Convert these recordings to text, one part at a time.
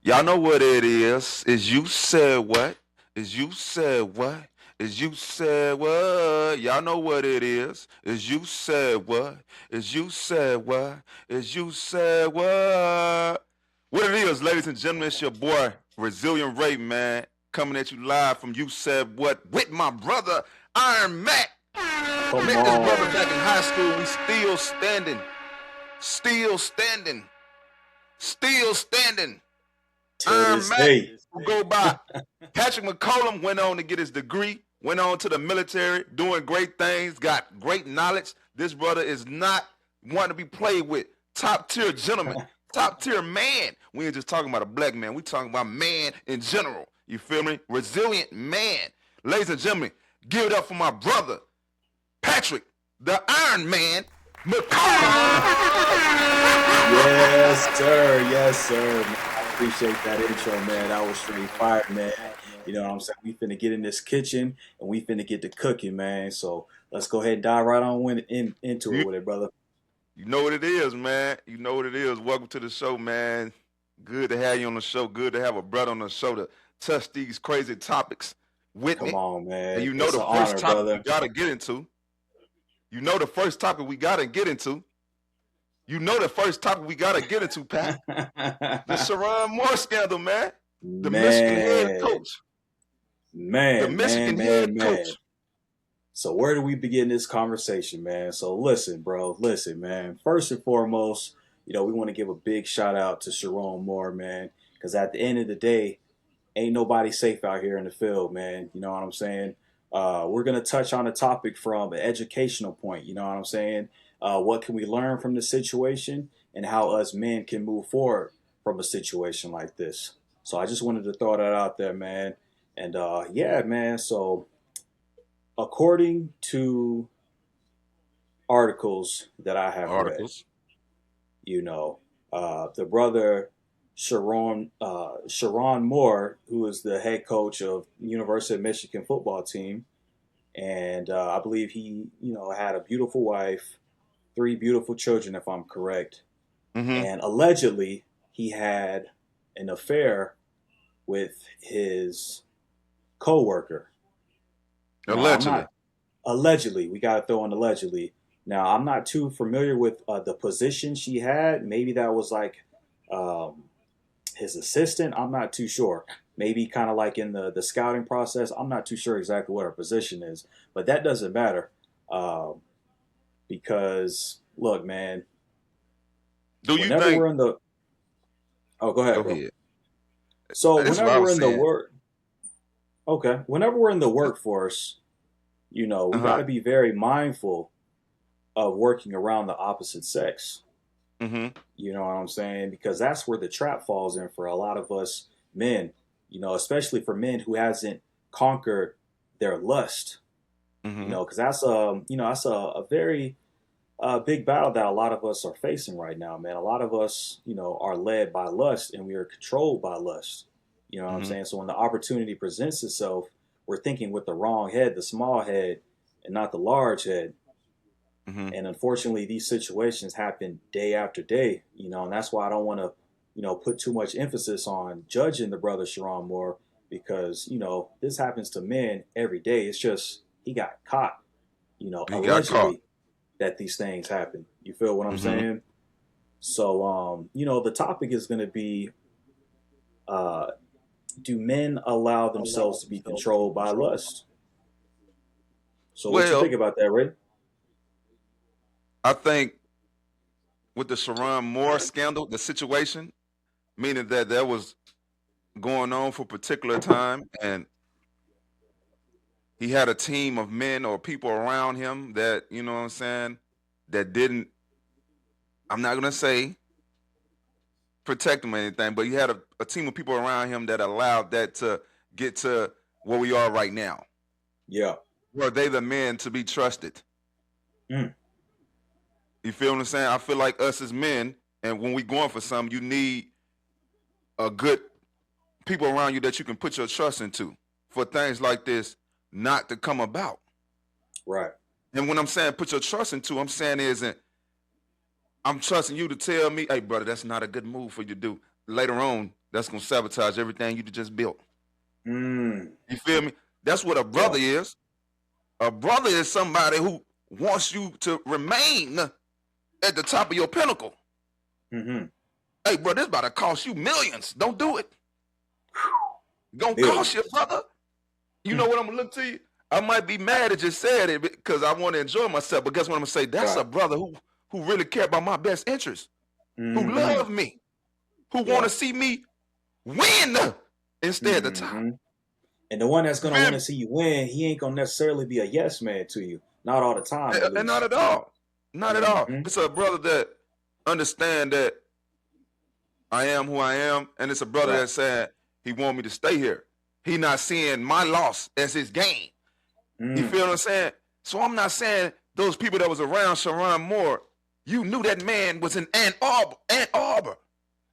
Y'all know what it is. Is you said what? Is you said what? Is you said what? Y'all know what it is. Is you said what? Is you said what? Is you said what? What it is, ladies and gentlemen, it's your boy, Resilient Ray, man, coming at you live from You Said What with my brother, Iron Mac. Come Met this brother on. back in high school. We still standing. Still standing. Still standing. Till Iron this Mac, day. who go by Patrick McCollum, went on to get his degree, went on to the military, doing great things, got great knowledge. This brother is not one to be played with. Top tier gentleman, top tier man. We ain't just talking about a black man. We talking about man in general. You feel me? Resilient man. Ladies and gentlemen, give it up for my brother, Patrick, the Iron Man, McCollum. Yes, sir. Yes, sir. Man, I appreciate that intro, man. That was straight fire, man. You know what I'm saying? We finna get in this kitchen and we finna get to cooking, man. So let's go ahead and dive right on into it You, with it, brother. you know what it is, man. You know what it is. Welcome to the show, man. Good to have you on the show. Good to have a brother on the show to touch these crazy topics with Come me. on, And man. you know It's the an first honor, topic we brother. gotta get into. You know the first topic we gotta get into. You know the first topic we gotta get into, Pat. The Sherrone Moore scandal, man. The Michigan head Man, coach. The man, man, Michigan head man, man. coach. So where do we begin this conversation, man? So listen, bro, listen, man. First and foremost, we want to give a big shout out to Sherrone Moore, man, because at the end of the day, ain't nobody safe out here in the field, man. You know what I'm saying? We're gonna touch on the topic from an educational point. You know what I'm saying? What can we learn from the situation, and how us men can move forward from a situation like this? So I just wanted to throw that out there, man. And yeah, man. So according to articles that I have read, Articles. you know, the brother Sherrone Moore, who is the head coach of University of Michigan football team, and I believe he, had a beautiful wife, three beautiful children, if I'm correct, Mm-hmm. and allegedly he had an affair with his coworker. Now, I'm Allegedly. not allegedly. We got to throw in allegedly. Now, I'm not too familiar with the position she had. Maybe that was like um, his assistant. I'm not too sure. Maybe kind of like in the scouting process. I'm not too sure exactly what her position is, but that doesn't matter um, because look, man. Do you Whenever think we're in the oh, go go ahead, bro. ahead. So That's what whenever I we're was in the saying. work, okay, whenever we're in the workforce, we got Uh-huh. to be very mindful of working around the opposite sex. Mm-hmm. You know what I'm saying? Because that's where the trap falls in for a lot of us men, especially for men who hasn't conquered their lust, Mm-hmm. because that's a very big battle that a lot of us are facing right now, man. A lot of us, are led by lust and we are controlled by lust. You know what I'm Mm-hmm. saying? So when the opportunity presents itself, we're thinking with the wrong head, the small head, and not the large head. Mm-hmm. And unfortunately, these situations happen day after day, and that's why I don't want to, put too much emphasis on judging the brother Sherrone Moore because, this happens to men every day. It's just he got caught, He got caught. allegedly that these things happen. You feel what I'm Mm-hmm. saying? So, the topic is going to be uh, do men allow themselves to be controlled by lust? So, what you think Well, about that, Ray? I think with the Sharon Moore scandal, the situation, meaning that was going on for a particular time, and he had a team of men or people around him that, you know what I'm saying, that didn't, I'm not gonna say protect him or anything, but he had a team of people around him that allowed that to get to where we are right now. Yeah. Were they the men to be trusted? Mm. You feel what I'm saying? I feel like us as men, and when we going for something, you need a good people around you that you can put your trust into for things like this not to come about. Right. And when I'm saying put your trust into, I'm saying isn't I'm trusting you to tell me, hey brother, that's not a good move for you to do. Later on, that's gonna sabotage everything you just built. Mm. You feel me? That's what a Yeah. brother is. A brother is somebody who wants you to remain at the top of your pinnacle. Mm-hmm. Hey, bro, this about to cost you millions. Don't do it. Gonna cost you, Millions. brother. You know what I'm gonna look to you? I might be mad at just said it because I want to enjoy myself, but guess what I'm gonna say? That's Right. a brother who really care about my best interest, who Mm-hmm. love me, who want Yeah. to see me win instead of the top. Mm-hmm. And the one that's You gonna feel want me? to see you win, he ain't gonna necessarily be a yes man to you. Not all the time, at And not least. at all. Not at all. Mm-hmm. It's a brother that understand that I am who I am, and it's a brother Right. that said he want me to stay here. He not seeing my loss as his gain. You Mm. feel what I'm saying? So I'm not saying those people that was around Sherrone Moore, you knew that man was in Ann Arbor. Ann Arbor.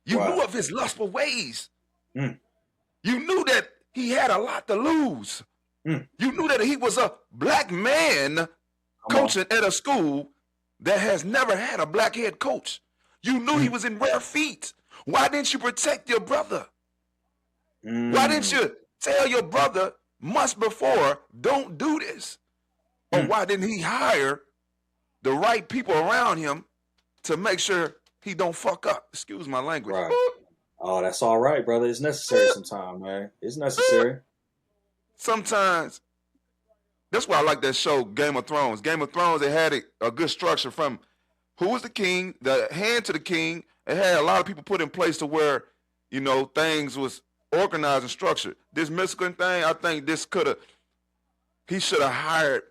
You knew Wow. of his lustful ways. Mm. You knew that he had a lot to lose. Mm. You knew that he was a black man Come on. coaching at a school that has never had a black head coach. You knew he Mm. was in rare feet. Why didn't you protect your brother? Why didn't Mm. you tell your brother months before, don't do this? Or Mm. why didn't he hire the right people around him to make sure he don't fuck up? Excuse my language. Right. Oh, that's all right, brother. It's necessary sometimes, man. It's necessary. Sometimes that's why I like that show Game of Thrones. Game of Thrones, it had a good structure from who was the king, the hand to the king. It had a lot of people put in place to where, things was organized and structured. This Mexican thing, I think he should have hired,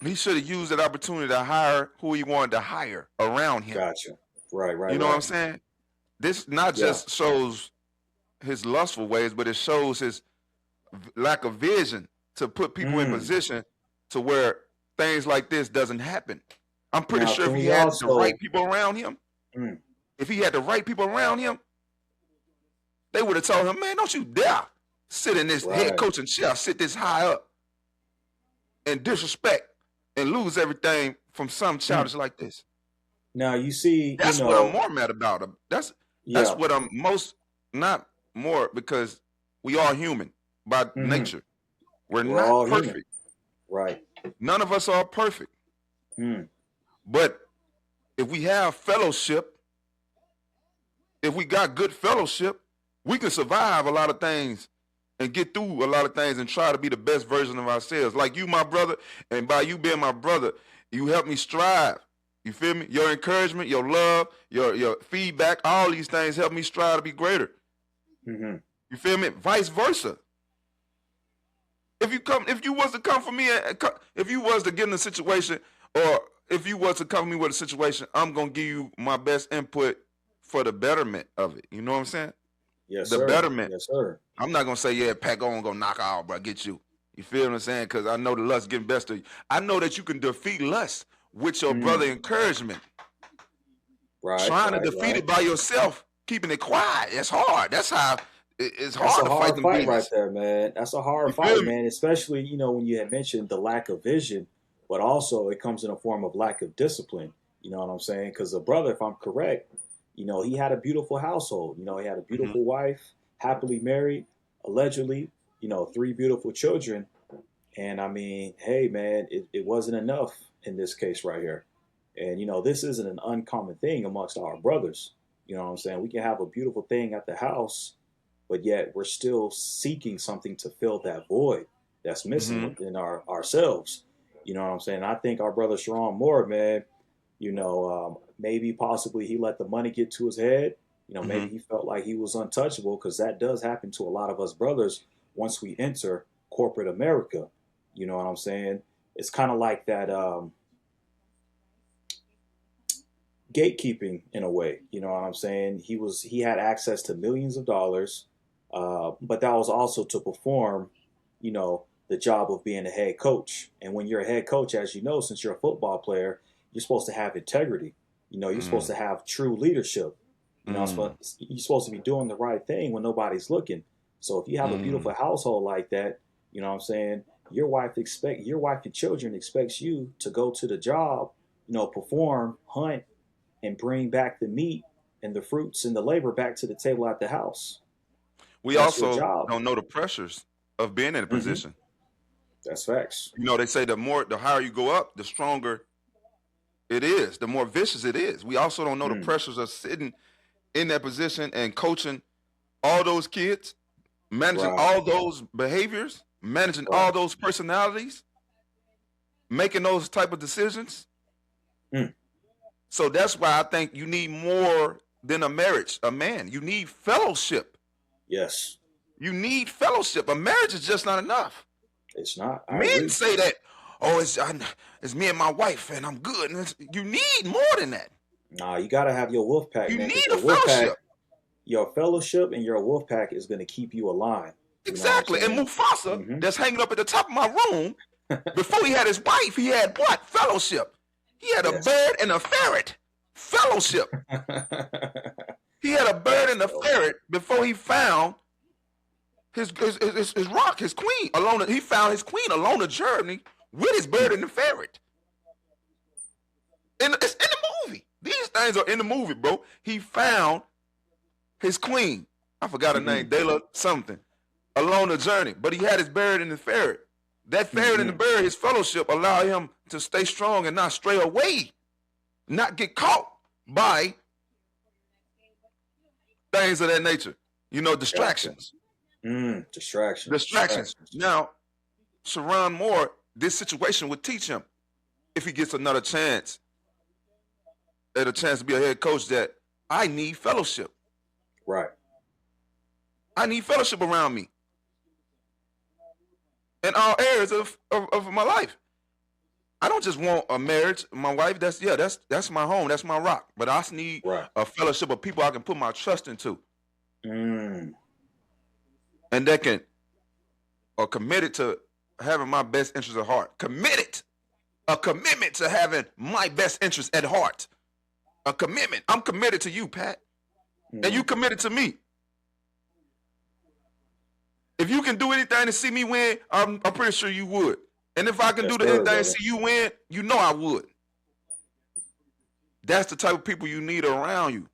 he should have used that opportunity to hire who he wanted to hire around him. Gotcha. Right, right, You know what I'm right. saying? This not Yeah. just shows his lustful ways, but it shows his lack of vision to put people in Mm. position to where things like this doesn't happen. I'm pretty Now, sure if can he we had the right also? people around him, Mm. if he had the right people around him, they would have told him, man, don't you dare sit in this head Right. coaching chair, sit this high up and disrespect and lose everything from something Mm. childish like this. Now you see, That's what I'm more mad about. That's yeah. what I'm most not more because we are human by Mm-hmm. nature. We're We're not all human. perfect. Right. None of us are perfect. Mm. But if we have fellowship, if we got good fellowship, we can survive a lot of things and get through a lot of things and try to be the best version of ourselves. Like you, my brother, and by you being my brother, you help me strive. You feel me? Your encouragement, your love, your feedback, all these things help me strive to be greater. Mm-hmm. You feel me? Vice versa. If you was to come for me, if you was to get in a situation, or if you was to come to me with a situation, I'm gonna give you my best input for the betterment of it. You know what I'm saying? Yes, The sir. betterment. Yes, sir. I'm not gonna say, yeah, Pac on gonna knock out, bro, get you. You feel what I'm saying? Because I know the lust getting best of you. I know that you can defeat lust with your Mm. brother encouragement. Right, Trying to right, defeat right. it by yourself, keeping it quiet. It's hard. That's how it's That's hard a to fight hard them fight right demons. there, man. That's a hard You feel fight, me? man. Especially, when you had mentioned the lack of vision, but also it comes in a form of lack of discipline. You know what I'm saying? Because the brother, if I'm correct, he had a beautiful household. He had a Mm-hmm. beautiful wife, happily married, allegedly, three beautiful children. And I mean, hey, man, it wasn't enough in this case right here. And, this isn't an uncommon thing amongst our brothers. You know what I'm saying? We can have a beautiful thing at the house, but yet we're still seeking something to fill that void that's missing Mm-hmm. within ourselves. You know what I'm saying? I think our brother Sherrone Moore, man, maybe possibly he let the money get to his head. Maybe Mm-hmm. he felt like he was untouchable because that does happen to a lot of us brothers once we enter corporate America. You know what I'm saying? It's kind of like that gatekeeping in a way. You know what I'm saying? He had access to millions of dollars, but that was also to perform, the job of being a head coach. And when you're a head coach, as you know, since you're a football player, you're supposed to have integrity. You're supposed to have true leadership. Mm-hmm. You're supposed to be doing the right thing when nobody's looking. So if you have a Mm-hmm. beautiful household like that, you know what I'm saying, your wife and children expects you to go to the job, perform, hunt, and bring back the meat and the fruits and the labor back to the table at the house. We That's your also job. don't know the pressures of being in a Hmm. position. That's facts. You know, they say the higher you go up, the stronger it is, the more vicious it is. We also don't know the Mm, pressures of sitting in that position and coaching all those kids, managing right, all those behaviors, managing right. all those personalities, making those type of decisions. Mm, So that's why I think you need more than a marriage, a man. You need fellowship. yes, You need fellowship. A marriage is just not enough. it's not. I Men agree. say that, oh, it's me and my wife and I'm good. And you need more than that. Nah, you gotta have your wolf pack, You man, because need a your wolf pack, fellowship. your fellowship, and your wolf pack is gonna keep you aligned. You know what I'm Exactly. And saying? Mufasa, that's hanging up at the top of my room, before he had his wife, he had what? Fellowship. He had a Yes. bird and a ferret. Fellowship. He had a bird Facts, and a bro. ferret before he found his rock, his queen alone. He found his queen alone a journey with his bird Mm, and the ferret. And it's in the movie. These things are in the movie, bro. He found his queen. I forgot her name, mm-hmm, Dela something, along the journey. But he had his bird and the ferret. That ferret and the mm-hmm. bird, his fellowship, allowed him to stay strong and not stray away, not get caught by things of that nature. You know, Gotcha. distractions. Distractions, Distractions. distractions. Now, Sherrone Moore, this situation would teach him, if he gets another chance, at a chance to be a head coach, that I need fellowship. Right. I need fellowship around me in all areas of my life. I don't just want a marriage, my wife. That's my home. That's my rock. But I need Right. a fellowship of people I can put my trust into, Mm, and that can are committed to having my best interest at heart. Committed, a commitment to having my best interest at heart. A commitment. I'm committed to you, Pat, and you mm. committed to me. If you can do anything to see me win, I'm pretty sure you would. And if I can Yes, do sir, anything to brother. see you win, you know I would. That's the type of people you need around you.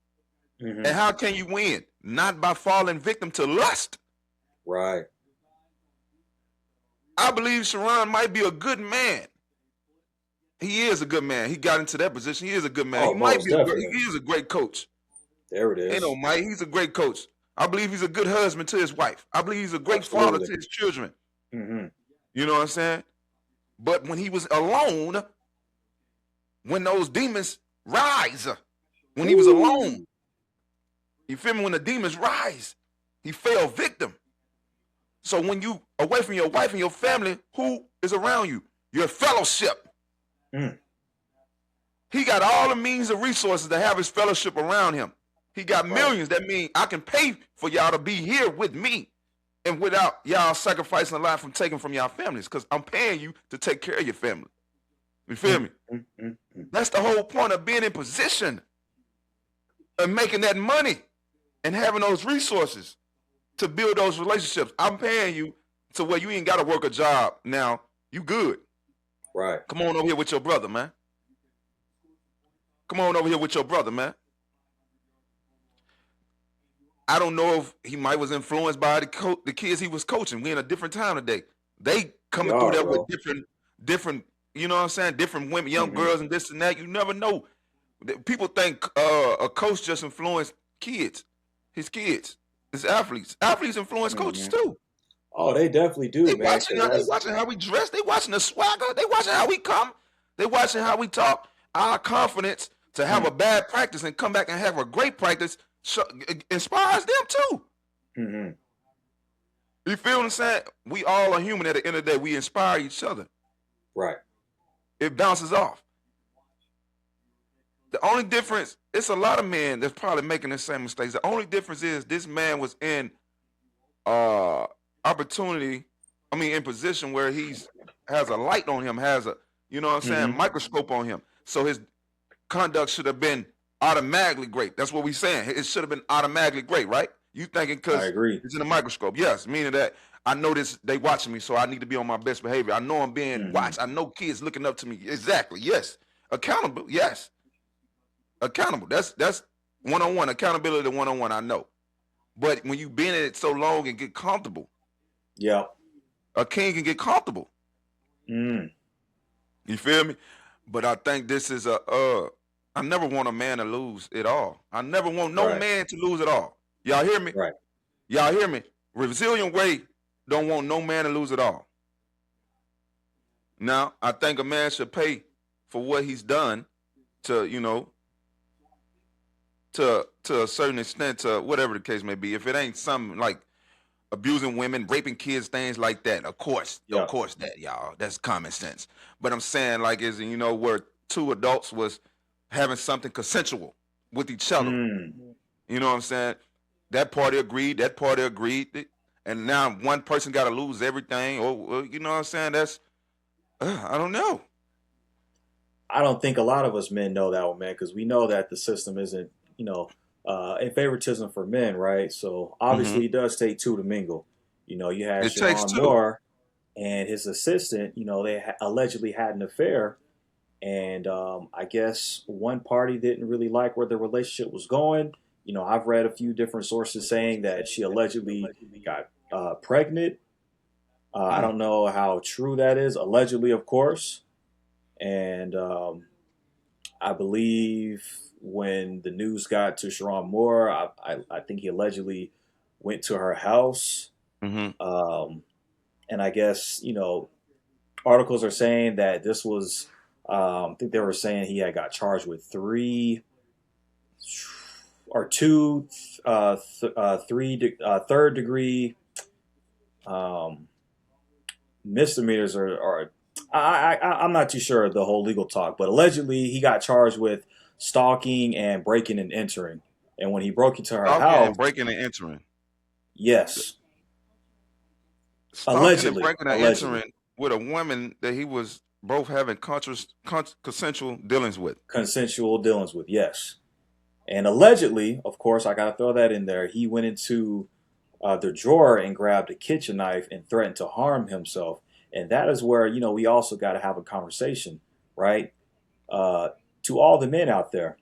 Hmm. And how can you win? Not by falling victim to lust. Right. I believe Sherrone might be a good man. He is a good man. He got into that position. He is a good man. Oh, He might most be definitely. he is a great coach. There it You know, is. Mike, he's a great coach. I believe he's a good husband to his wife. I believe he's a great father Absolutely. to his children. Hmm. You know what I'm saying? But when he was alone, when those demons rise, when he was alone, you feel me? When the demons rise, he fell victim. So when you away from your wife and your family, who is around you? Your fellowship. Mm. He got all the means and resources to have his fellowship around him. He got Right. millions. That means I can pay for y'all to be here with me, and without y'all sacrificing a lot from taking from y'all families, because I'm paying you to take care of your family. You feel me? Mm. That's the whole point of being in position and making that money and having those resources to build those relationships. I'm paying you to where you ain't got to work a job now. You good. Right. Come on over here with your brother, man. Come on over here with your brother, man. I don't know if he might was influenced by the kids he was coaching. We in a different time today. They We coming through are, there with bro. different, you know what I'm saying? Different women, young Hmm. girls and this and that. You never know. People think a coach just influenced kids, his kids, his athletes. Athletes influence coaches Hmm. too. Oh, they definitely do, They man. watching Because they that's watching how we dress. They watching the swagger. They watching how we come. They watching how we talk. Our confidence to have a mm. bad practice and come back and have a great practice inspires them too. Hmm. You feel what I'm saying? We all are human at the end of the day. We inspire each other. Right. It bounces off. The only difference, it's a lot of men that's probably making the same mistakes. The only difference is this man was in opportunity, in position where he's has a light on him, has a, you know what I'm saying, Hmm. microscope on him. So his conduct should have been automatically great. That's what we're saying. It should have been automatically great, right? You thinking I because agree. it's in a microscope. Yes, meaning that I know this, they watching me, so I need to be on my best behavior. I know I'm being Hmm. watched. I know kids looking up to me. Exactly. Yes. Accountable. Yes. Accountable. That's One-on-one accountability, one-on-one. I know, but when you been in it so long and get comfortable, Yeah. a king can get comfortable. Mm. You feel me? But I think this is I never want a man to lose it all. I never want no Right. man to lose it all. Y'all hear me? Right. Y'all hear me? Resilient Way don't want no man to lose it all. Now, I think a man should pay for what he's done to, to a certain extent, to whatever the case may be. If it ain't something like abusing women, raping kids, things like that, of course Yeah. that, y'all, that's common sense. But I'm saying, like, is where two adults was having something consensual with each other. Mm. You know what I'm saying? That party agreed, and now one person got to lose everything. Or you know what I'm saying? That's I don't know. I don't think a lot of us men know that one, man, because we know that the system isn't, in favoritism for men, right? So Hmm. obviously it does take two to mingle. You had It takes Sherrone two. Moore and his assistant, they allegedly had an affair. And I guess one party didn't really like where the relationship was going. I've read a few different sources saying that she allegedly got pregnant. I Mm. don't know how true that is, allegedly, of course. And I believe when the news got to Sherrone Moore, I think he allegedly went to her house. Hmm. Um, and I guess, articles are saying that this was, I think they were saying he had got charged with three or two, third degree um, misdemeanors or I'm not too sure of the whole legal talk, but allegedly he got charged with stalking and breaking and entering. And when he broke into her Stalking and house, breaking and entering. yes, Stalking and allegedly, breaking and allegedly, entering with a woman that he was both having consensual dealings with. consensual dealings with, yes. And allegedly, of course, I got to throw that in there. He went into the drawer and grabbed a kitchen knife and threatened to harm himself. And that is where, we also got to have a conversation, right? Uh, to all the men out there,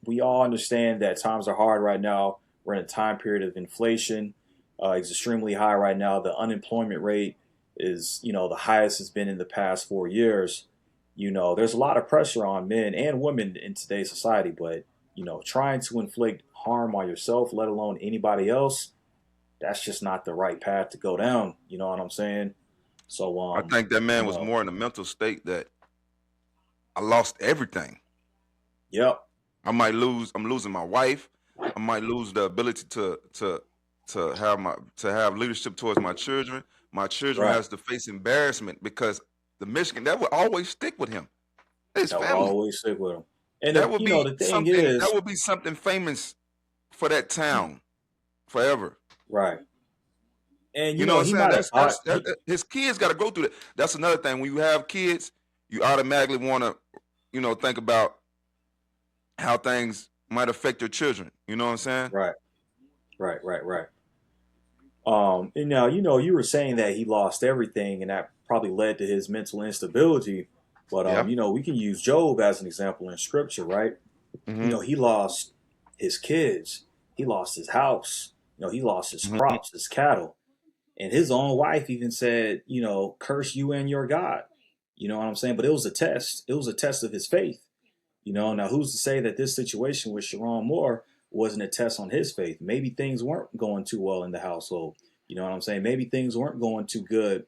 we all understand that times are hard right now. We're in a time period of inflation. It's extremely high right now. The unemployment rate is, the highest it's been in the past 4 years. There's a lot of pressure on men and women in today's society, but, trying to inflict harm on yourself, let alone anybody else, that's just not the right path to go down. You know what I'm saying? So, I think that you man was know, more in a mental state that I lost everything. yep, I'm losing my wife. I might lose the ability to have leadership towards my children. My children right. has to face embarrassment because the Michigan that would always stick with him. His That will family. always stick with them. And That would be the thing something. That is, would be something famous for that town forever. right. And You know what I'm he saying? might have thought His kids got to go through that. That's another thing. When you have kids, you automatically want to, think about how things might affect your children. You know what I'm saying? right, right, right, right. And now you were saying that he lost everything, and that probably led to his mental instability. But Yeah. we can use Job as an example in Scripture, right? Hmm. He lost his kids, he lost his house, he lost his Hmm. crops, his cattle, and his own wife even said, curse you and your God. You know what I'm saying? But it was a test. It was a test of his faith. Now who's to say that this situation with Sherrone Moore wasn't a test on his faith? Maybe things weren't going too well in the household. You know what I'm saying? Maybe things weren't going too good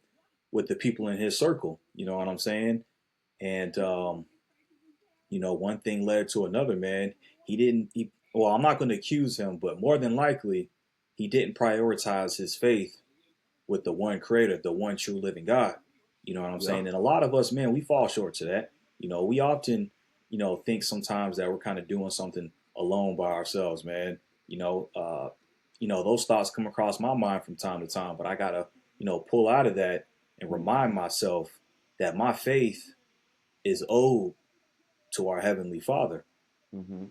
with the people in his circle. You know what I'm saying? And one thing led to another, man. Well, I'm not going to accuse him, but more than likely, he didn't prioritize his faith with the one creator, the one true living God. You know what I'm Yeah. saying? And a lot of us, man, we fall short to that. We often, think sometimes that we're kind of doing something alone by ourselves, man. Those thoughts come across my mind from time to time, but I gotta, pull out of that and remind myself that my faith is owed to our Heavenly Father. Hmm.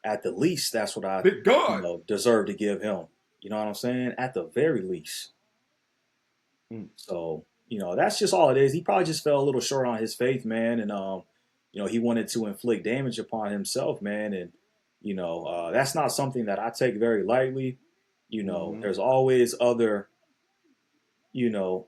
At the least, that's what I, Big God. deserve to give him. You know what I'm saying? At the very least. Mm. So, that's just all it is. He probably just fell a little short on his faith, man. And, he wanted to inflict damage upon himself, man. And, That's not something that I take very lightly. Mm-hmm. There's always other, you know,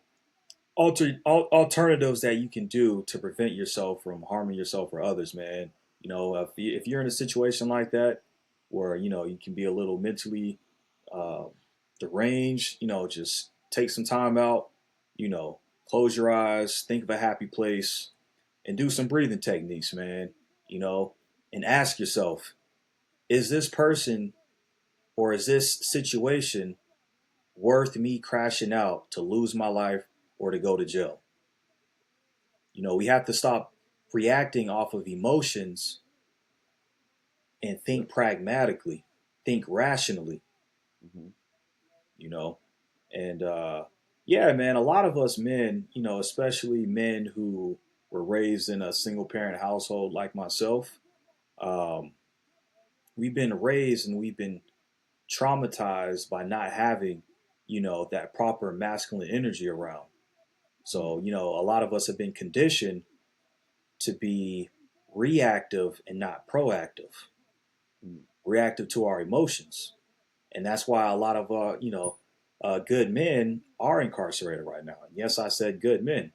alternatives that you can do to prevent yourself from harming yourself or others, man. If you're in a situation like that where, you can be a little mentally uh, deranged, just take some time out, you know, close your eyes, think of a happy place, and do some breathing techniques, man, you know, and ask yourself, is this person or is this situation worth me crashing out to lose my life or to go to jail? We have to stop reacting off of emotions and think pragmatically, think rationally, Mm-hmm. you know. And yeah, man, a lot of us men, especially men who were raised in a single parent household like myself, um, we've been raised and we've been traumatized by not having, that proper masculine energy around. So, a lot of us have been conditioned to be reactive and not proactive, Mm-hmm. reactive to our emotions. And that's why a lot of, good men are incarcerated right now. And yes, I said good men,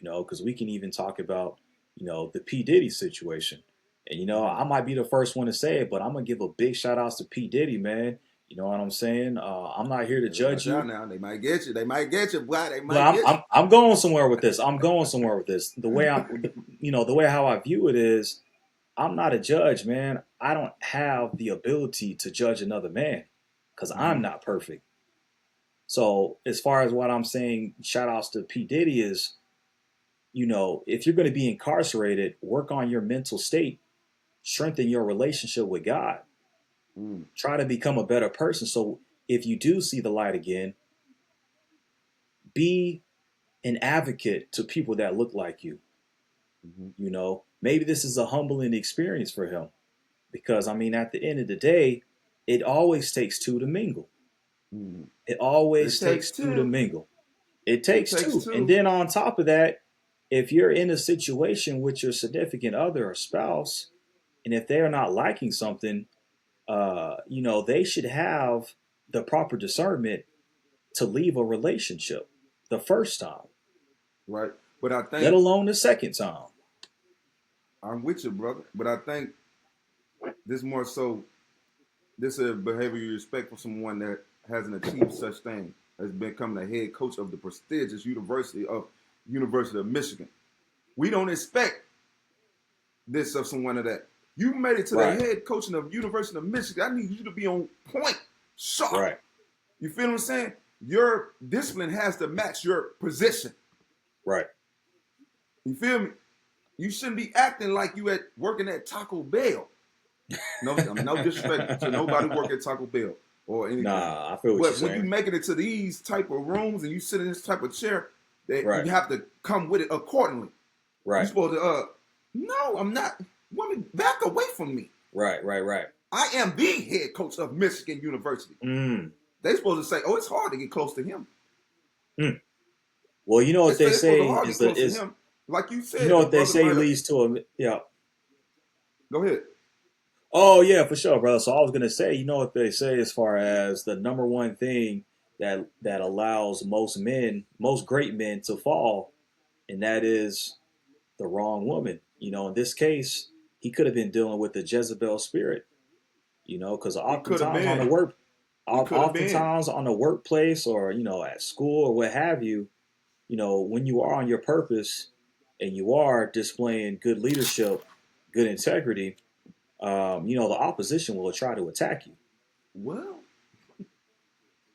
because we can even talk about, the P. Diddy situation. And, Mm-hmm. I might be the first one to say it, but I'm going to give a big shout outs to P. Diddy, man. You know what I'm saying? I'm not here to Watch judge out you. now. They might get you. They might get you, boy. They But might get you. I'm going somewhere with this. I'm going somewhere with this. The way how I view it is, I'm not a judge, man. I don't have the ability to judge another man because I'm Mm-hmm. not perfect. So as far as what I'm saying, shout outs to P. Diddy is, if you're going to be incarcerated, work on your mental state, strengthen your relationship with God, Mm-hmm. try to become a better person. So if you do see the light again, be an advocate to people that look like you. Maybe this is a humbling experience for him because, I mean, at the end of the day, it always takes two to mingle. Mm-hmm. It It always takes takes two to two. mingle. It It takes takes two. And two. then on top of that, if you're in a situation with your significant other or spouse, and if they're not liking something, they should have the proper discernment to leave a relationship the first time, Right. But I let think alone the second time. I'm with you, brother. But I think this more so this is a behavior you expect from someone that hasn't achieved such thing as becoming a head coach of the prestigious University of Michigan. We don't expect this of someone of that. You made it to the Right, head coaching of University of Michigan. I need you to be on point, sharp. right, You feel what I'm saying? Your discipline has to match your position. right. You feel me? You shouldn't be acting like you at working at Taco Bell. No disrespect to nobody who work at Taco Bell or anything. Nah, I feel what you're But when you saying. making it to these type of rooms and you sit in this type of chair, that Right, you have to come with it accordingly. You right, supposed to no, I'm not. Women, back away from me. right, right, right. I am the head coach of Michigan University. Mm, They supposed to say, oh, it's hard to get close to him. mm. Well, you know They what say they it's supposed to say hard to is get that close to is him. Like you you said, know the what they brother say might have. leads to a yeah. Go ahead. Oh yeah, for sure, brother. So I was gonna say, you know what they say as far as the number one thing that allows most great men to fall, and that is the wrong woman. In this case, he could have been dealing with the Jezebel spirit. Because He could have been. He could have been. oftentimes on the workplace or at school or what have you, when you are on your purpose and you are displaying good leadership, good integrity, the opposition will try to attack you. Well,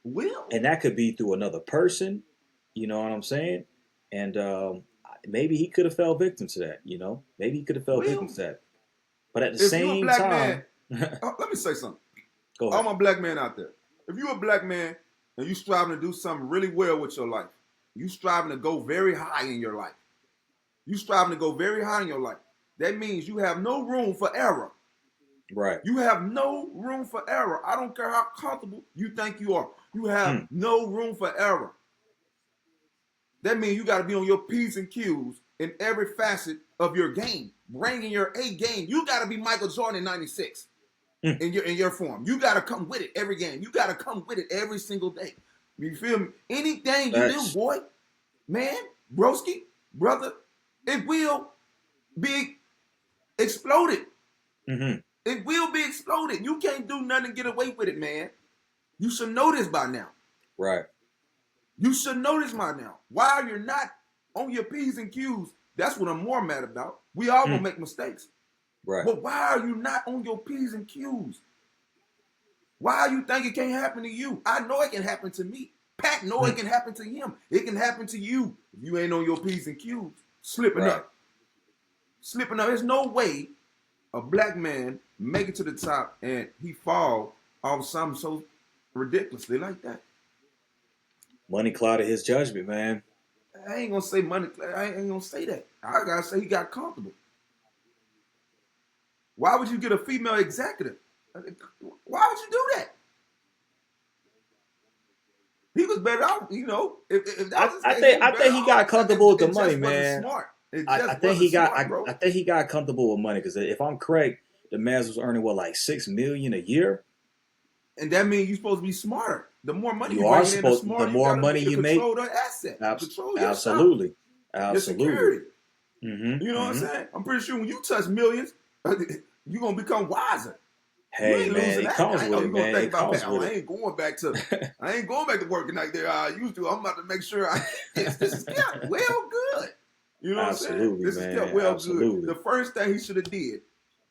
well. And that could be through another person, you know what I'm saying? And maybe he could have fell victim to that, Maybe he could have fell victim Well, to that. But at the if you're a same black man, time, let me say something. go All ahead. my black men out there. If you're a black man and you striving to do something really well with your life, you striving to go very high in your life. You striving to go very high in your life. That means you have no room for error. Right. You have no room for error. I don't care how comfortable you think you are. You have Mm. no room for error. That means you got to be on your P's and Q's in every facet of your game. Bringing your A game. You got to be Michael Jordan in 96. in your form. You got to come with it every game. You got to come with it every single day. You feel me? Anything you do, boy, man, broski, brother, it will be exploded. Mm-hmm. It will be exploded. You can't do nothing to get away with it, man. You should know this by now. Right. You should know this by now. Why are you not on your P's and Q's? That's what I'm more mad about. We all gonna make mistakes. Right. But why are you not on your P's and Q's? Why you think it can't happen to you? I know it can happen to me. Pat know it can happen to him. It can happen to you if you ain't on your P's and Q's. Slipping up. Slipping up. There's no way a black man make it to the top and he fall off something so ridiculously like that. Money clouded his judgment, man. I ain't gonna say money. I ain't gonna say that. I gotta say he got comfortable. Why would you get a female executive? Why would you do that? He was better off, you know. If that was I think he got comfortable with the money, man. Smart. I think he got comfortable with money because if I'm correct, the man was earning what, like $6 million a year. And that means you're supposed to be smarter. The more money you are supposed, the more money you make, control the asset, control your absolutely, stuff, absolutely. your security. Mm-hmm. You know what I'm saying? I'm pretty sure when you touch millions, you're gonna become wiser. Hey man, it comes with it, man. It comes with it. I ain't going back to working like there I used to. I'm about to make sure I keep this is kept well good. You know what I'm saying? This is kept well good. The first thing he should have did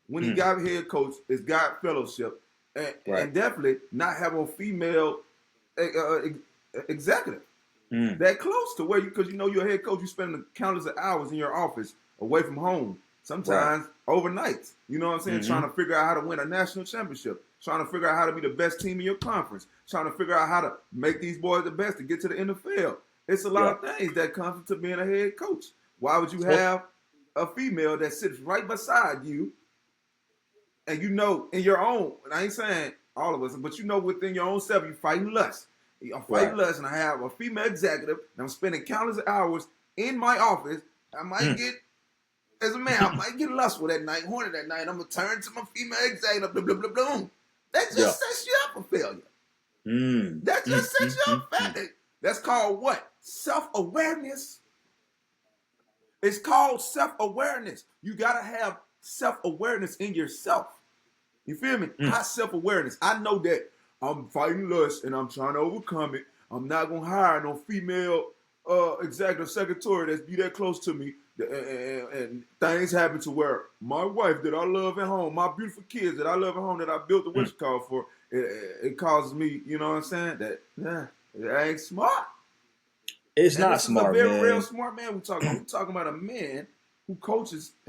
when he got head coach is got fellowship and definitely not have a female executive that close to where you, because you know you're a head coach, you spend countless of hours in your office away from home, sometimes overnights. You know what I'm saying? Trying to figure out how to win a national championship, trying to figure out how to be the best team in your conference, trying to figure out how to make these boys the best to get to the NFL. It's a lot of things that comes to being a head coach. Why would you have a female that sits right beside you and you know in your own, and I ain't saying all of us, but you know within your own self, you're fighting lust. I'm fighting lust, and I have a female executive, and I'm spending countless hours in my office. I might get, as a man, I might get lustful that night, horny that night. I'm going to turn to my female executive, blah, blah, blah, blah. That just sets you up for failure. That just sets you up for failure. That's called what? Self-awareness. It's called self-awareness. You got to have self-awareness in yourself. You feel me? High self-awareness. I know that I'm fighting lust and I'm trying to overcome it. I'm not going to hire no female executive secretary that's be that close to me. And things happen to where my wife that I love at home, my beautiful kids that I love at home that I built the witch call for, it causes me, you know what I'm saying? That ain't smart. It's not smart, man. This is a very real smart man we're talking about. We're talking about a man who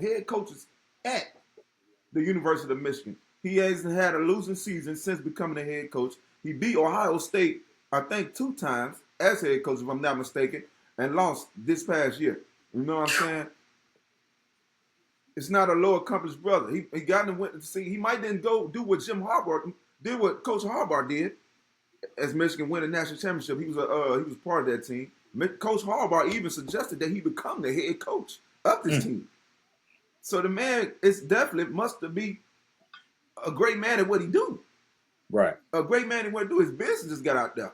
head coaches at the University of Michigan. He hasn't had a losing season since becoming a head coach. He beat Ohio State, I think, 2 times as head coach, if I'm not mistaken, and lost this past year. You know what I'm saying? It's not a low accomplished brother. He got in went to see. He might didn't go do what Jim Harbaugh did, what Coach Harbaugh did, as Michigan win a national championship. He was part of that team. Coach Harbaugh even suggested that he become the head coach of this team. So the man is definitely must be a great man at what he do. Right. A great man at what he do. His business just got out there.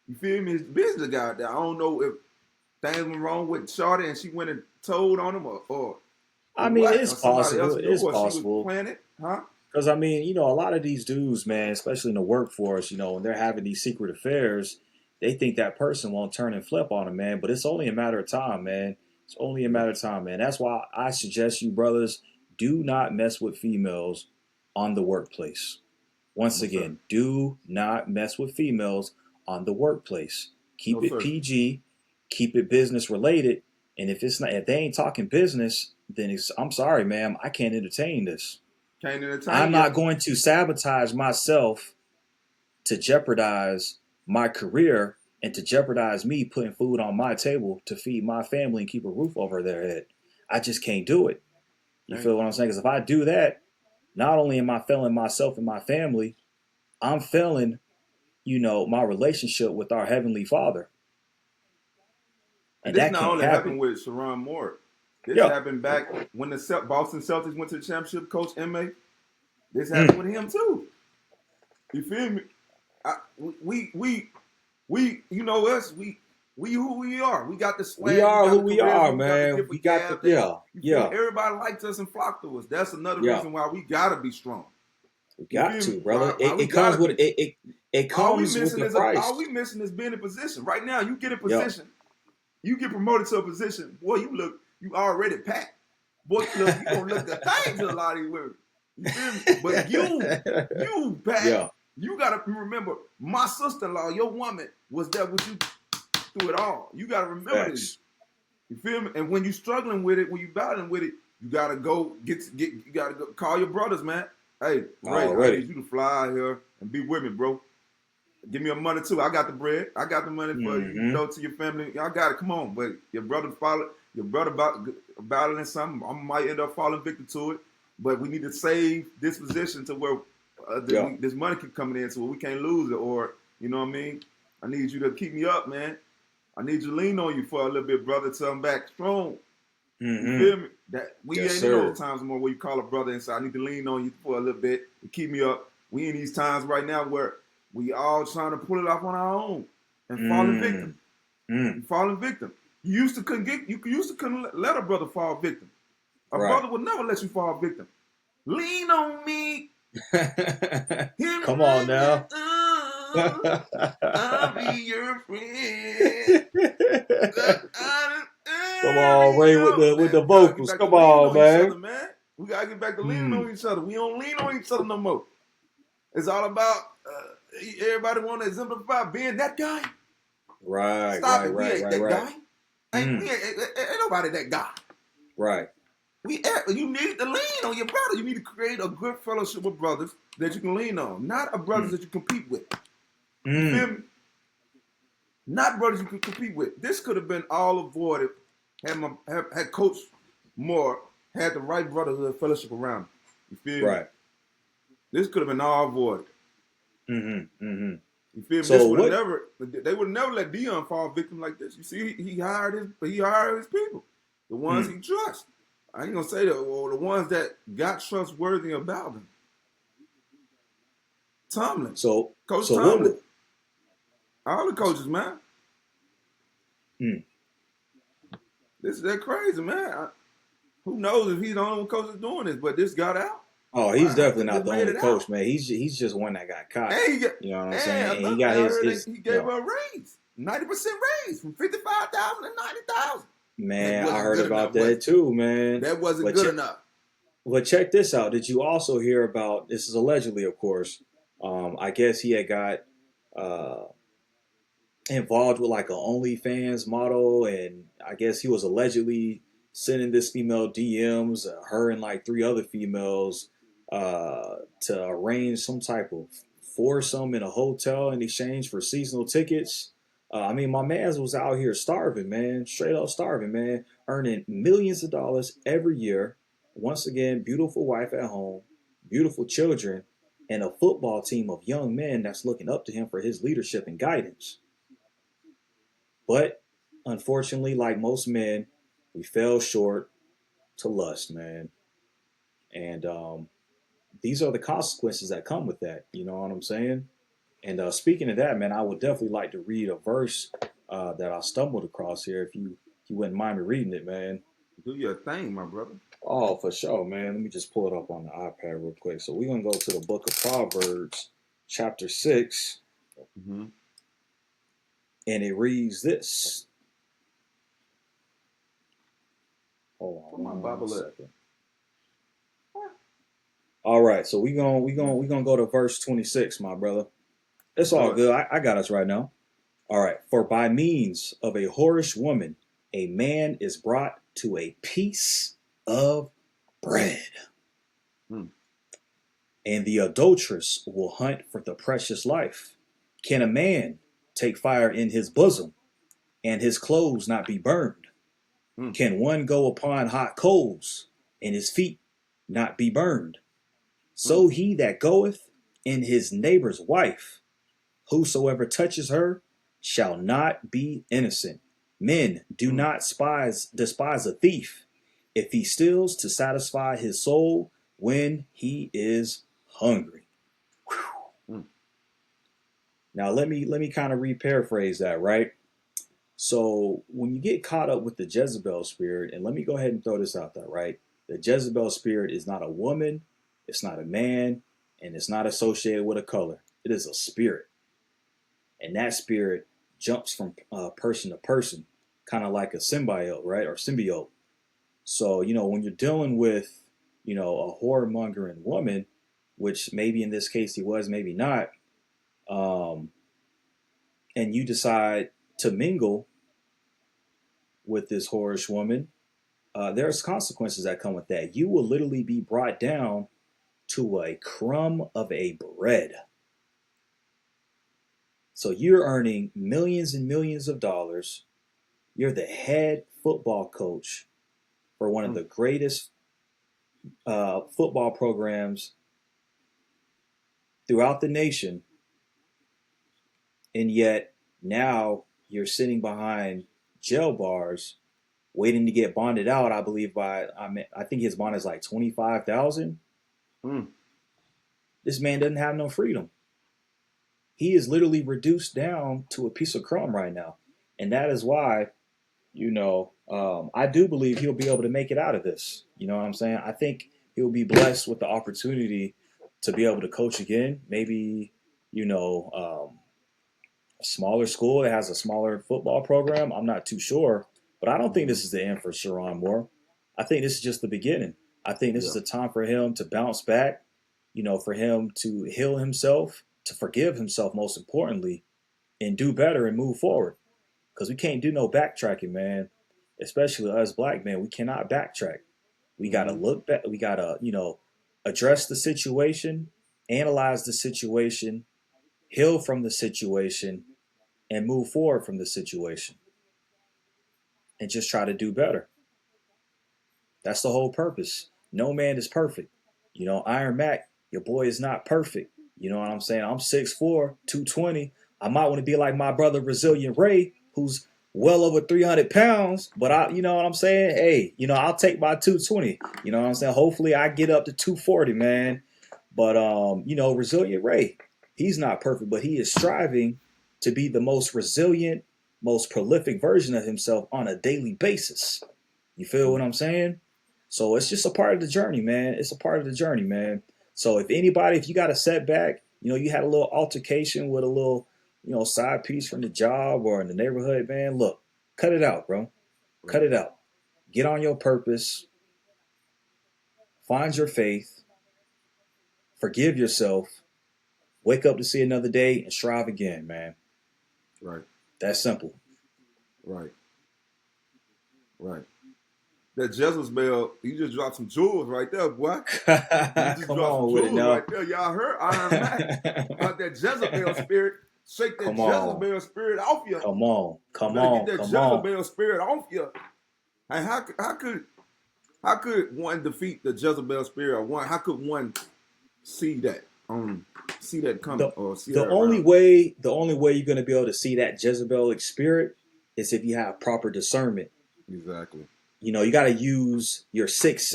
You feel me? His business got out there. I don't know if things went wrong with Shawty and she went and told on him or I mean, what? it's possible. It's possible. Planted, huh? Because, I mean, you know, a lot of these dudes, man, especially in the workforce, you know, when they're having these secret affairs, they think that person won't turn and flip on them, man. But it's only a matter of time, man. It's only a matter of time, man. That's why I suggest you brothers do not mess with females on the workplace. Once again, do not mess with females on the workplace. Keep it PG, keep it business related. And if they ain't talking business, then I'm sorry, ma'am, I can't entertain this. I'm not going to sabotage myself to jeopardize my career and to jeopardize me putting food on my table to feed my family and keep a roof over their head. I just can't do it. You feel what I'm saying? Because if I do that, not only am I failing myself and my family, I'm failing, you know, my relationship with our Heavenly Father. And this not only happened with Sherrone Moore. This happened back when the Boston Celtics went to the championship. Coach M.A. This happened with him too. You feel me? We you know us, we who we are. We got the swag. We are who the we charisma, are, we man. We got the Everybody likes us and flock to us. That's another reason why we gotta be strong. We got to, brother. Why It comes with it comes with the price. All we missing is being in position. Right now, you get in position, you get promoted to a position. Boy, you already packed. Boy, you gonna look the thing to a lot of these women. You feel me? But you packed. Yeah. You gotta remember, my sister-in-law, your woman, was there with you through it all. You gotta remember this. You feel me? And when you struggling with it, when you battling with it, you gotta go you gotta go call your brothers, man. Hey, Ray, I need you to fly out here and be with me, bro. Give me your money too. I got the bread. I got the money for you, to your family. Y'all got it. Come on, but your brother battling something. I might end up falling victim to it. But we need to save this position to where this money keep coming in, so we can't lose it. Or you know what I mean? I need you to keep me up, man. I need you to lean on you for a little bit, brother, till I'm back strong. You feel me? That we ain't in those times more where you call a brother and say, I need to lean on you for a little bit to keep me up. We in these times right now where we all trying to pull it off on our own and falling victim. Falling victim. You used to couldn't let a brother fall victim. A brother would never let you fall victim. Lean on me. Come on now. I'll be your friend. Come on, Ray, with the vocals. Come on, man. We gotta get back to leaning on each other. We don't lean on each other no more. It's all about everybody want to exemplify being that guy. Right. Stop it. We ain't that guy. Ain't nobody that guy. Right. You need to lean on your brother. You need to create a good fellowship with brothers that you can lean on, not a brothers that you compete with. You feel me? Not brothers you can compete with. This could have been all avoided had Coach Moore had the right brotherhood fellowship around him. You feel me? Right. This could have been all avoided. You feel me? So they would never let Dion fall victim like this. You see, he hired his people, the ones he trusts. I ain't gonna say the ones that got trustworthy about him. Tomlin. Coach Tomlin. All the coaches, man. They're crazy, man. Who knows if he's the only coach that's doing this, but this got out. Oh, he's definitely not the only coach, man. He's just one that got caught. You know what I'm saying? And he got he gave her a raise, 90% raise from 55,000 to 90,000. Man, I heard about that too, man. That wasn't good enough. But check this out. Did you also hear about, this is allegedly, of course, I guess he had got involved with like an OnlyFans model, and I guess he was allegedly sending this female DMs, her and like 3 other females, to arrange some type of foursome in a hotel in exchange for seasonal tickets. I mean, my man was out here starving, man, straight up starving, man, earning millions of dollars every year. Once again, beautiful wife at home, beautiful children, and a football team of young men that's looking up to him for his leadership and guidance. But unfortunately, like most men, we fell short to lust, man. And these are the consequences that come with that. You know what I'm saying? And speaking of that, man, I would definitely like to read a verse that I stumbled across here. If you wouldn't mind me reading it, man. Do your thing, my brother. Oh, for sure, man. Let me just pull it up on the iPad real quick. So we're going to go to the book of Proverbs, chapter 6. And it reads this. Hold on. My Bible second. All right, so we're gonna go to verse 26, my brother. It's all good. I got us right now. All right. For by means of a whorish woman, a man is brought to a piece of bread. And the adulteress will hunt for the precious life. Can a man take fire in his bosom and his clothes not be burned? Can one go upon hot coals and his feet not be burned? So he that goeth in his neighbor's wife, whosoever touches her shall not be innocent. Men, do not despise a thief if he steals to satisfy his soul when he is hungry. Mm. Now let me kind of re-paraphrase that, right? So when you get caught up with the Jezebel spirit, and let me go ahead and throw this out there, right? The Jezebel spirit is not a woman, it's not a man, and it's not associated with a color. It is a spirit. And that spirit jumps from person to person, kind of like a symbiote, right? Or symbiote. So, when you're dealing with, a whoremongering woman, which maybe in this case he was, maybe not, and you decide to mingle with this whorish woman, there's consequences that come with that. You will literally be brought down to a crumb of a bread. So you're earning millions and millions of dollars. You're the head football coach for one of the greatest football programs throughout the nation. And yet now you're sitting behind jail bars waiting to get bonded out, I believe I think his bond is like $25,000. This man doesn't have no freedom. He is literally reduced down to a piece of crumb right now. And that is why, I do believe he'll be able to make it out of this. You know what I'm saying? I think he'll be blessed with the opportunity to be able to coach again. Maybe, a smaller school that has a smaller football program. I'm not too sure. But I don't think this is the end for Sherrone Moore. I think this is just the beginning. I think this is the time for him to bounce back, for him to heal himself, to forgive himself, most importantly, and do better and move forward. Because we can't do no backtracking, man. Especially us black men. We cannot backtrack. We got to look back. We got to, address the situation, analyze the situation, heal from the situation, and move forward from the situation. And just try to do better. That's the whole purpose. No man is perfect. IronMac, your boy is not perfect. You know what I'm saying? I'm 6'4", 220. I might want to be like my brother Brazilian Ray, who's well over 300 pounds. But you know what I'm saying? Hey, I'll take my 220. You know what I'm saying? Hopefully I get up to 240, man. But, Resilient Ray, he's not perfect, but he is striving to be the most resilient, most prolific version of himself on a daily basis. You feel what I'm saying? So it's just a part of the journey, man. It's a part of the journey, man. So if you got a setback, you had a little altercation with a little, side piece from the job or in the neighborhood, man, look, cut it out, bro. Cut it out. Get on your purpose. Find your faith. Forgive yourself. Wake up to see another day and strive again, man. Right. That's simple. Right. That Jezebel, you just dropped some jewels right there, boy. Come on with it now. Right there. Y'all heard IronMac about that Jezebel spirit. Shake that Jezebel spirit off you. Come on. Get that Jezebel spirit off you. And how could one defeat the Jezebel spirit? Or how could one see that coming the only way you're going to be able to see that Jezebelic spirit is if you have proper discernment. Exactly. You got to use your sixth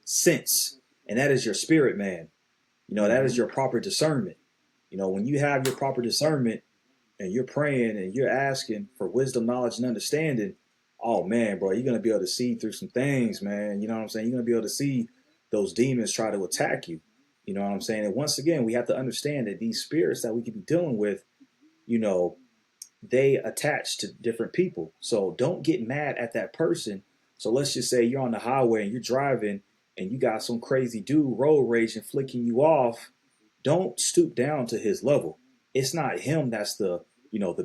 sense, and that is your spirit, man. That is your proper discernment. When you have your proper discernment and you're praying and you're asking for wisdom, knowledge, and understanding, oh man, bro, you're going to be able to see through some things, man. You know what I'm saying? You're going to be able to see those demons try to attack you. You know what I'm saying? And once again, we have to understand that these spirits that we could be dealing with, they attach to different people. So don't get mad at that person. So let's just say you're on the highway and you're driving and you got some crazy dude road rage and flicking you off. Don't stoop down to his level. It's not him that's the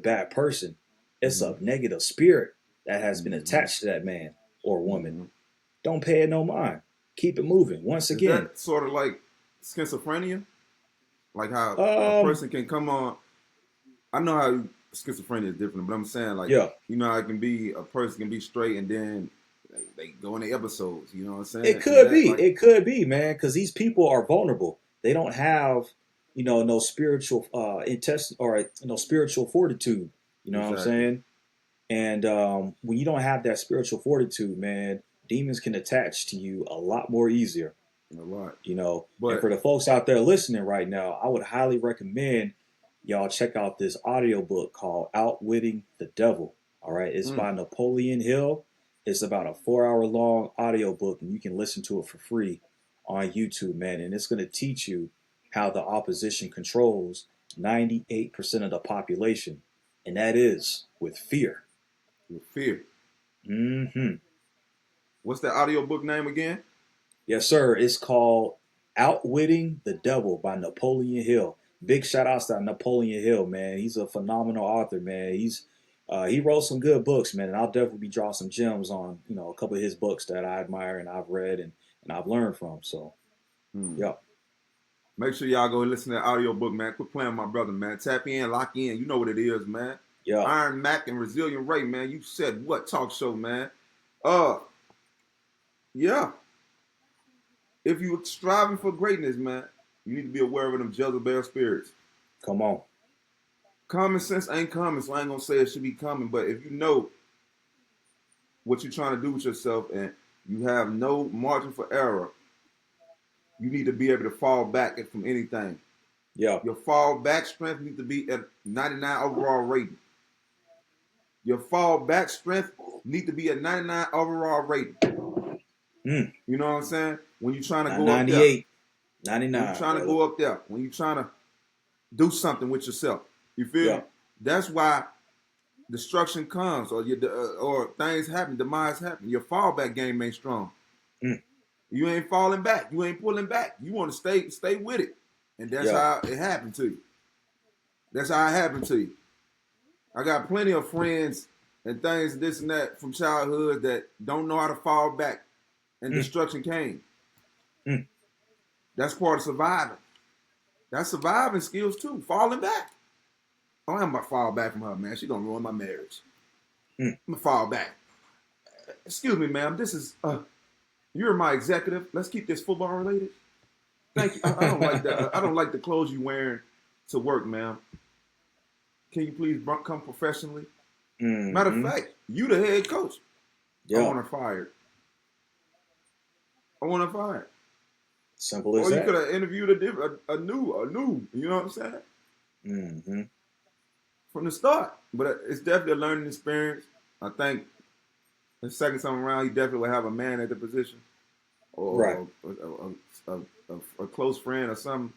bad person. It's a negative spirit that has been attached to that man or woman. Don't pay it no mind. Keep it moving. Once again. Is that sort of like schizophrenia? Like how a person can come on. I know how schizophrenia is different, but I'm saying how it can be, a person can be straight and then they go into episodes. You know what I'm saying? It could be. It could be, man, because these people are vulnerable. They don't have, no spiritual spiritual fortitude. You know what I'm saying? And when you don't have that spiritual fortitude, man, demons can attach to you a lot more easier. All right. You know, and But for the folks out there listening right now, I would highly recommend y'all check out this audiobook called Outwitting the Devil. All right. It's mm, by Napoleon Hill. It's about a 4 hour long audiobook, and you can listen to it for free on YouTube, man. And it's going to teach you how the opposition controls 98% of the population, and that is with fear. with fear. Hmm. What's that audiobook name again? Yes, sir. It's called Outwitting the Devil by Napoleon Hill. Big shout outs to Napoleon Hill, man. He's a phenomenal author, man. He wrote some good books, man, and I'll definitely be drawing some gems on, a couple of his books that I admire and I've read and I've learned from. So, Hmm. yeah. Make sure y'all go listen to that audiobook, man. Quit playing with my brother, man. Tap in, lock in. You know what it is, man. Yeah. IronMac and Resilient Ray, man. You said what? Talk show, man. Yeah. If you're striving for greatness, man, you need to be aware of them Jezebel spirits. Come on. Common sense ain't common, so I ain't gonna say it should be common. But if you know what you're trying to do with yourself and you have no margin for error, you need to be able to fall back from anything. Yeah. Your fall back strength needs to be at 99 overall rating. Your fall back strength need to be at 99 overall rating. Mm. You know what I'm saying? When you're trying to go 98, up there. 99. When you're trying to go up there. When you're trying to do something with yourself. You feel Yeah. me? That's why destruction comes or things happen, demise happen. Your fallback game ain't strong. Mm. You ain't falling back. You ain't pulling back. You want to stay with it. And that's how it happened to you. That's how it happened to you. I got plenty of friends and things, this and that from childhood that don't know how to fall back and destruction came. Mm. That's part of surviving. That's surviving skills too. Falling back. Oh, I'm about to fall back from her, man. She's going to ruin my marriage. I'm going to fall back. Excuse me, ma'am. This is, you're my executive. Let's keep this football related. Thank you. I don't like that. I don't like the clothes you wearing to work, ma'am. Can you please come professionally? Mm-hmm. Matter of fact, you the head coach. Yeah. I want her fired. I want her fired. Simple as or that. You could have interviewed a new. You know what I'm saying? Mm-hmm. From the start. But it's definitely a learning experience. I think the second time around, you definitely will have a man at the position, or a close friend or something.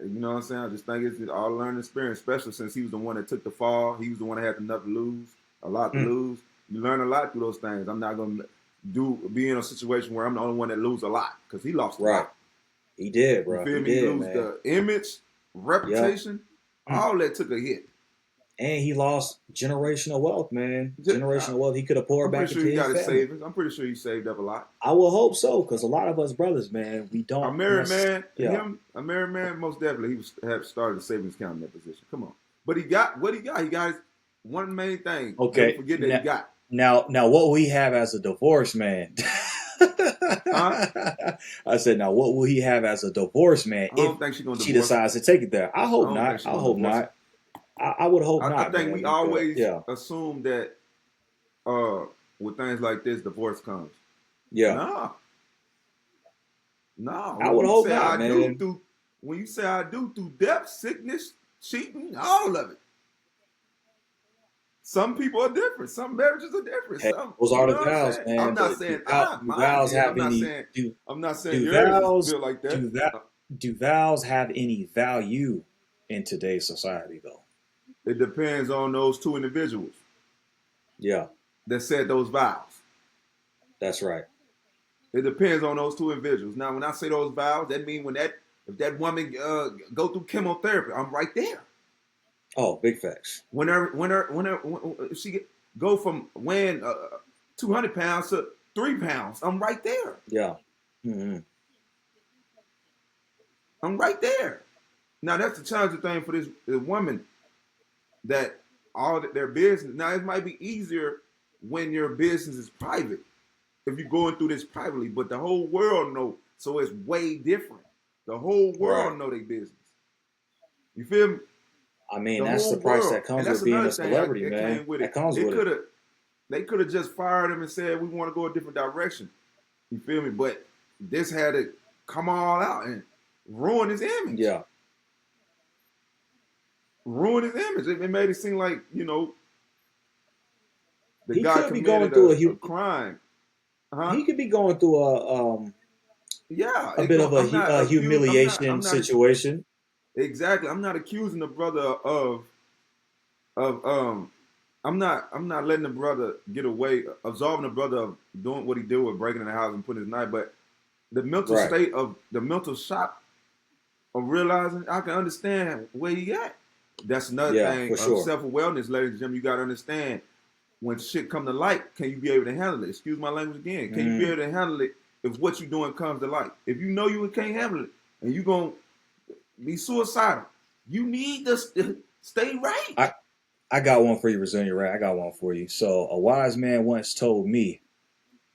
You know what I'm saying? I just think it's all a learning experience, especially since he was the one that took the fall. He was the one that had enough to lose, a lot to lose. You learn a lot through those things. I'm not going to be in a situation where I'm the only one that lose a lot because he lost a lot. He did, bro. You feel me? He He did, lose man. the image, reputation, all that took a hit. And he lost generational wealth, man. Generational wealth he could have poured back into his family. Savings. I'm pretty sure he saved up a lot. I will hope so, because a lot of us brothers, man, we don't. A married man, most definitely, he have started a savings account in that position. Come on. But he got what he got. He got one main thing. Okay. Don't forget that he got. Now, what will he have as a divorced man? Huh? I said, now, what will he have as a divorced man I don't think she's going to she decides to take it there? I hope not. I hope not. I would hope not. I think we always assume that with things like this, divorce comes. Yeah. No. I would hope not, man. When you say I do through death, sickness, cheating, all of it. Some people are different. Some marriages are different. Hey, those are the vows, man. I'm not saying vows have any. I'm not saying yours feel like that. Do vows have any value in today's society, though? It depends on those two individuals. Yeah. That said those vows. That's right. It depends on those two individuals. Now, when I say those vows, that means if that woman go through chemotherapy, I'm right there. Oh, big facts. When she go from weighing 200 pounds to 3 pounds, I'm right there. Yeah. Mm-hmm. I'm right there. Now, that's the challenging thing for this woman, that all their business. Now, it might be easier when your business is private, if you're going through this privately, but the whole world know, so it's way different. The whole world know their business. You feel me? I mean, that's the price that comes with being a celebrity, man. That comes with it. They could have just fired him and said, we want to go a different direction. You feel me? But this had to come all out and ruin his image. Yeah. Ruin his image. It made it seem like, the He guy could be going committed through a crime. he could be going through Yeah. a bit of I'm not a humiliation I'm not situation. exactly. I'm not accusing the brother of I'm not letting the brother get away, absolving the brother of doing what he did with breaking in the house and putting his knife, but the mental Right. state of the mental shock of realizing I can understand where he at. That's another Yeah, thing for of sure. self-awareness, ladies and gentlemen. You got to understand when shit come to light, can you be able to handle it? Excuse my language again. Can you be able to handle it if what you're doing comes to light? If you know you can't handle it and you're going to be suicidal, you need to stay right. I got one for you, Resilient Ray. I got one for you. So a wise man once told me,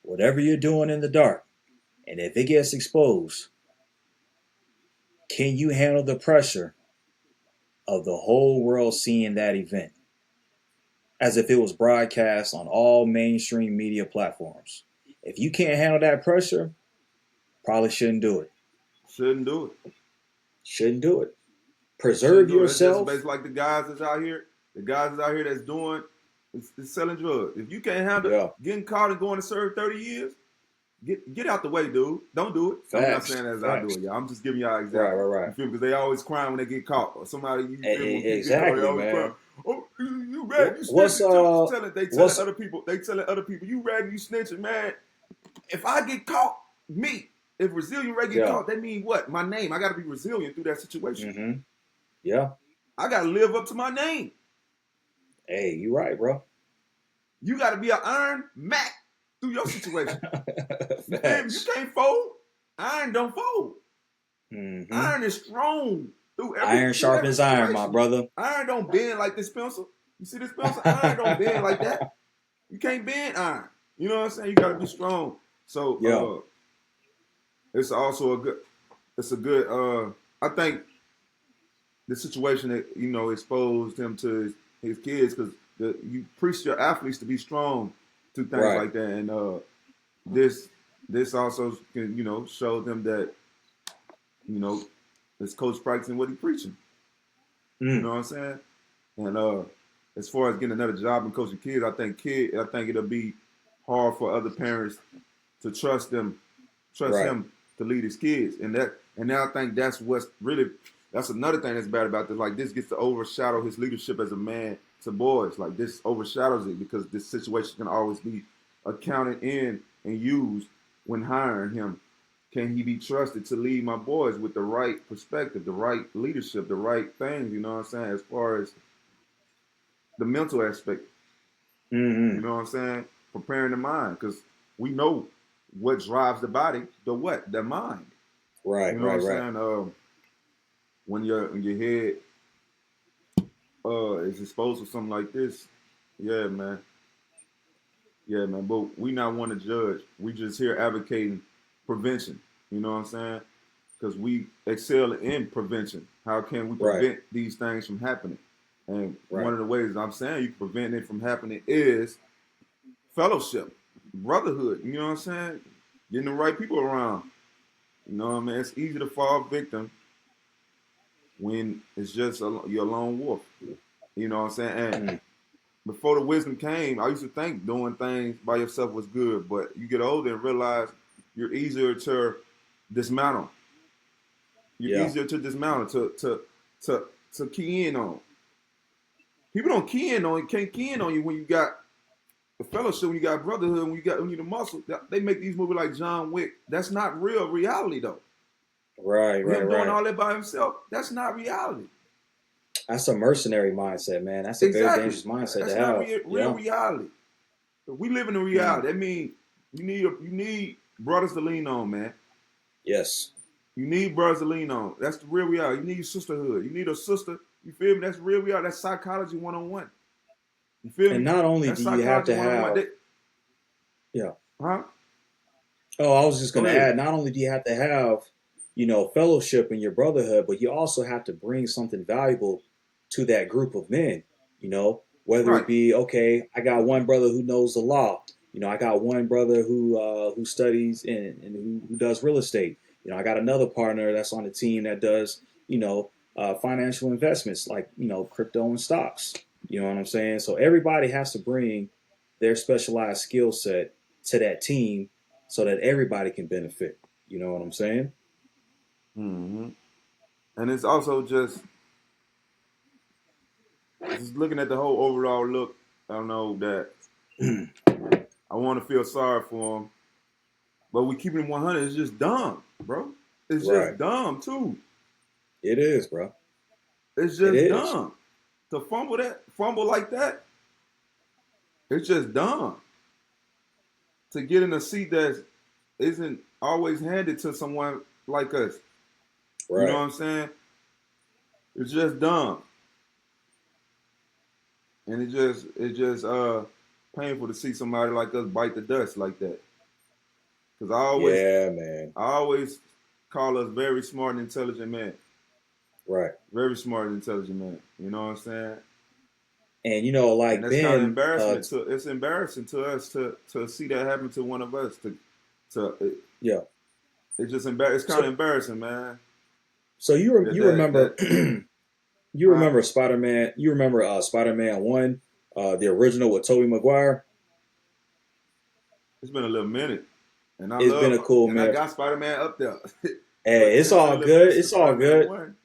whatever you're doing in the dark, and if it gets exposed, can you handle the pressure of the whole world seeing that event? As if it was broadcast on all mainstream media platforms. If you can't handle that pressure, probably shouldn't do it. Shouldn't do it. Shouldn't do it. Shouldn't Preserve do it. yourself. That's like the guys that's out here. The guys that's out here that's doing, it's selling drugs. If you can't handle getting caught and going to serve 30 years, get out the way, dude. Don't do it. Facts. I'm not saying that as I do it, y'all. I'm just giving y'all an example. Right. You feel me? Because they always crying when they get caught. Or somebody, you feel me? Exactly, they always man. cry. Oh, you rat, you What's snitching. They telling other people, you rat, you snitching, man. If I get caught, if Resilient Ray get caught, that means what? My name. I got to be resilient through that situation. Mm-hmm. Yeah. I got to live up to my name. Hey, you right, bro. You got to be an IronMac through your situation. You can't fold. Iron don't fold. Mm-hmm. Iron is strong through every iron sharpens iron, my brother. Iron don't bend like this pencil. You see this pencil? Iron don't bend like that. You can't bend iron. You know what I'm saying? You got to be strong. So it's also a good I think the situation that exposed him to his kids, because you preach your athletes to be strong to things like that, and this also can show them that this coach practicing what he's preaching. You know what I'm saying? And as far as getting another job and coaching kids, I think it'll be hard for other parents to trust him to lead his kids, and now I think that's another thing that's bad about this. Like, this gets to overshadow his leadership as a man to boys. Like, this overshadows it because this situation can always be accounted in and used when hiring him. Can he be trusted to lead my boys with the right perspective, the right leadership, the right things? You know what I'm saying? As far as the mental aspect, you know what I'm saying? Preparing the mind, because we know what drives the body, the mind. Right, you know what I'm saying? When your head is exposed to something like this, yeah, man. But we not want to judge. We just here advocating prevention. You know what I'm saying? Because we excel in prevention. How can we prevent these things from happening? And one of the ways I'm saying you can prevent it from happening is fellowship, brotherhood. You know what I'm saying? Getting the right people around. You know what I mean? It's easy to fall victim when it's just you're a lone wolf. You know what I'm saying? And before the wisdom came, I used to think doing things by yourself was good, but you get older and realize you're easier to dismantle. You're easier to dismantle, to key in on. People don't can't key in on you when you got the fellowship, when you got brotherhood, when you the muscle. They make these movies like John Wick. That's not real reality, though. Right. Doing all that by himself, that's not reality. That's a mercenary mindset, man. That's a very dangerous mindset to have. That's not real reality. We live in a reality. That means you need brothers to lean on, man. Yes. You need brothers to lean on. That's the real reality. You need sisterhood. You need a sister. You feel me? That's real reality. That's psychology 101. You feel me? And not only do you have to have... Huh? Oh, I was just going to add, not only do you have to have, fellowship in your brotherhood, but you also have to bring something valuable to that group of men, whether it be, okay, I got one brother who knows the law. I got one brother who studies and who does real estate. I got another partner that's on the team that does, financial investments like, crypto and stocks. You know what I'm saying? So everybody has to bring their specialized skill set to that team so that everybody can benefit. You know what I'm saying? Hmm. And it's also just looking at the whole overall look. I don't know that I want to feel sorry for him, but we keeping him 100. It's just dumb, bro. It's Right. just dumb too. It is, bro. It's It just is. dumb to fumble like that. It's just dumb to get in a seat that isn't always handed to someone like us. You know what Right. I'm saying? It's just dumb, and it's just painful to see somebody like us bite the dust like that. Because Yeah, man. I always call us very smart and intelligent men. Right. Very smart and intelligent men. You know what I'm saying? And And like that's kind of Ben, embarrassment to it's embarrassing to us to see that happen to one of us. yeah. It's just it's kind of So embarrassing, man. you remember That you huh? remember Spider-Man, Spider-Man 1, the original with Tobey Maguire? It's been a little minute, and It's been a cool I man. got Spider Man up there, but Hey, it's it's been a all little good. minute since It's all Spider Man good. one.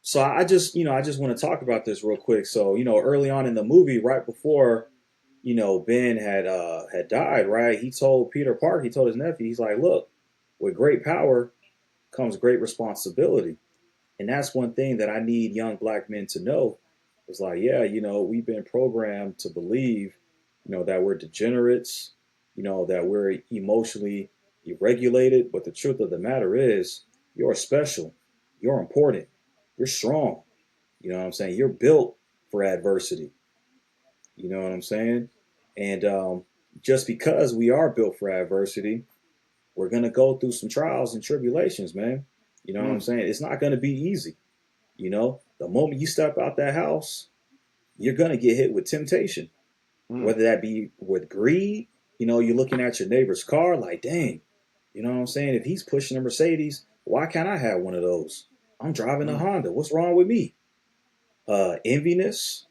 So I just want to talk about this real quick. So, early on in the movie, right before, Ben had died, right? He told Peter Parker, he told his nephew, he's like, look, with great power comes great responsibility. And that's one thing that I need young black men to know. It's like, yeah, we've been programmed to believe, that we're degenerates, that we're emotionally regulated. But the truth of the matter is, you're special. You're important. You're strong. You know what I'm saying? You're built for adversity. You know what I'm saying? And just because we are built for adversity, we're going to go through some trials and tribulations, man. You know what I'm Mm, saying? It's not going to be easy. The moment you step out that house, you're going to get hit with temptation, mm, whether that be with greed. You're looking at your neighbor's car like, dang, you know what I'm saying? If he's pushing a Mercedes, why can't I have one of those? I'm driving a mm, Honda. What's wrong with me? Enviness.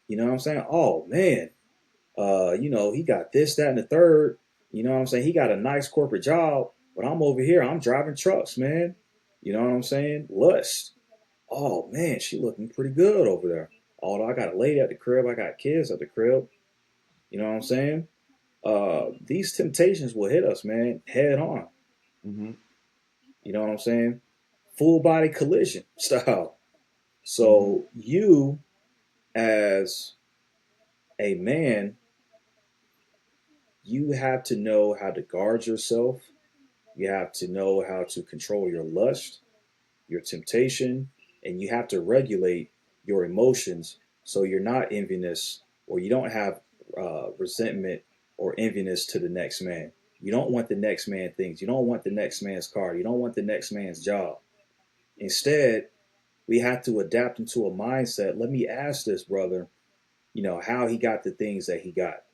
You know what I'm saying? Oh, man. He got this, that, and the third. You know what I'm saying? He got a nice corporate job, but I'm over here. I'm driving trucks, man. You know what I'm saying? Lust. Oh man, she looking pretty good over there. Although I got a lady at the crib, I got kids at the crib. You know what I'm saying? These temptations will hit us, man, head on. mm-hmm, You know what I'm saying? Full body collision style. mm-hmm, So you, as a man, you have to know how to guard yourself. You have to know how to control your lust, your temptation, and you have to regulate your emotions so you're not envious or you don't have resentment or enviness to the next man. You don't want the next man things. You don't want the next man's car. You don't want the next man's job. Instead, we have to adapt into a mindset. Let me ask this brother, how he got the things that he got.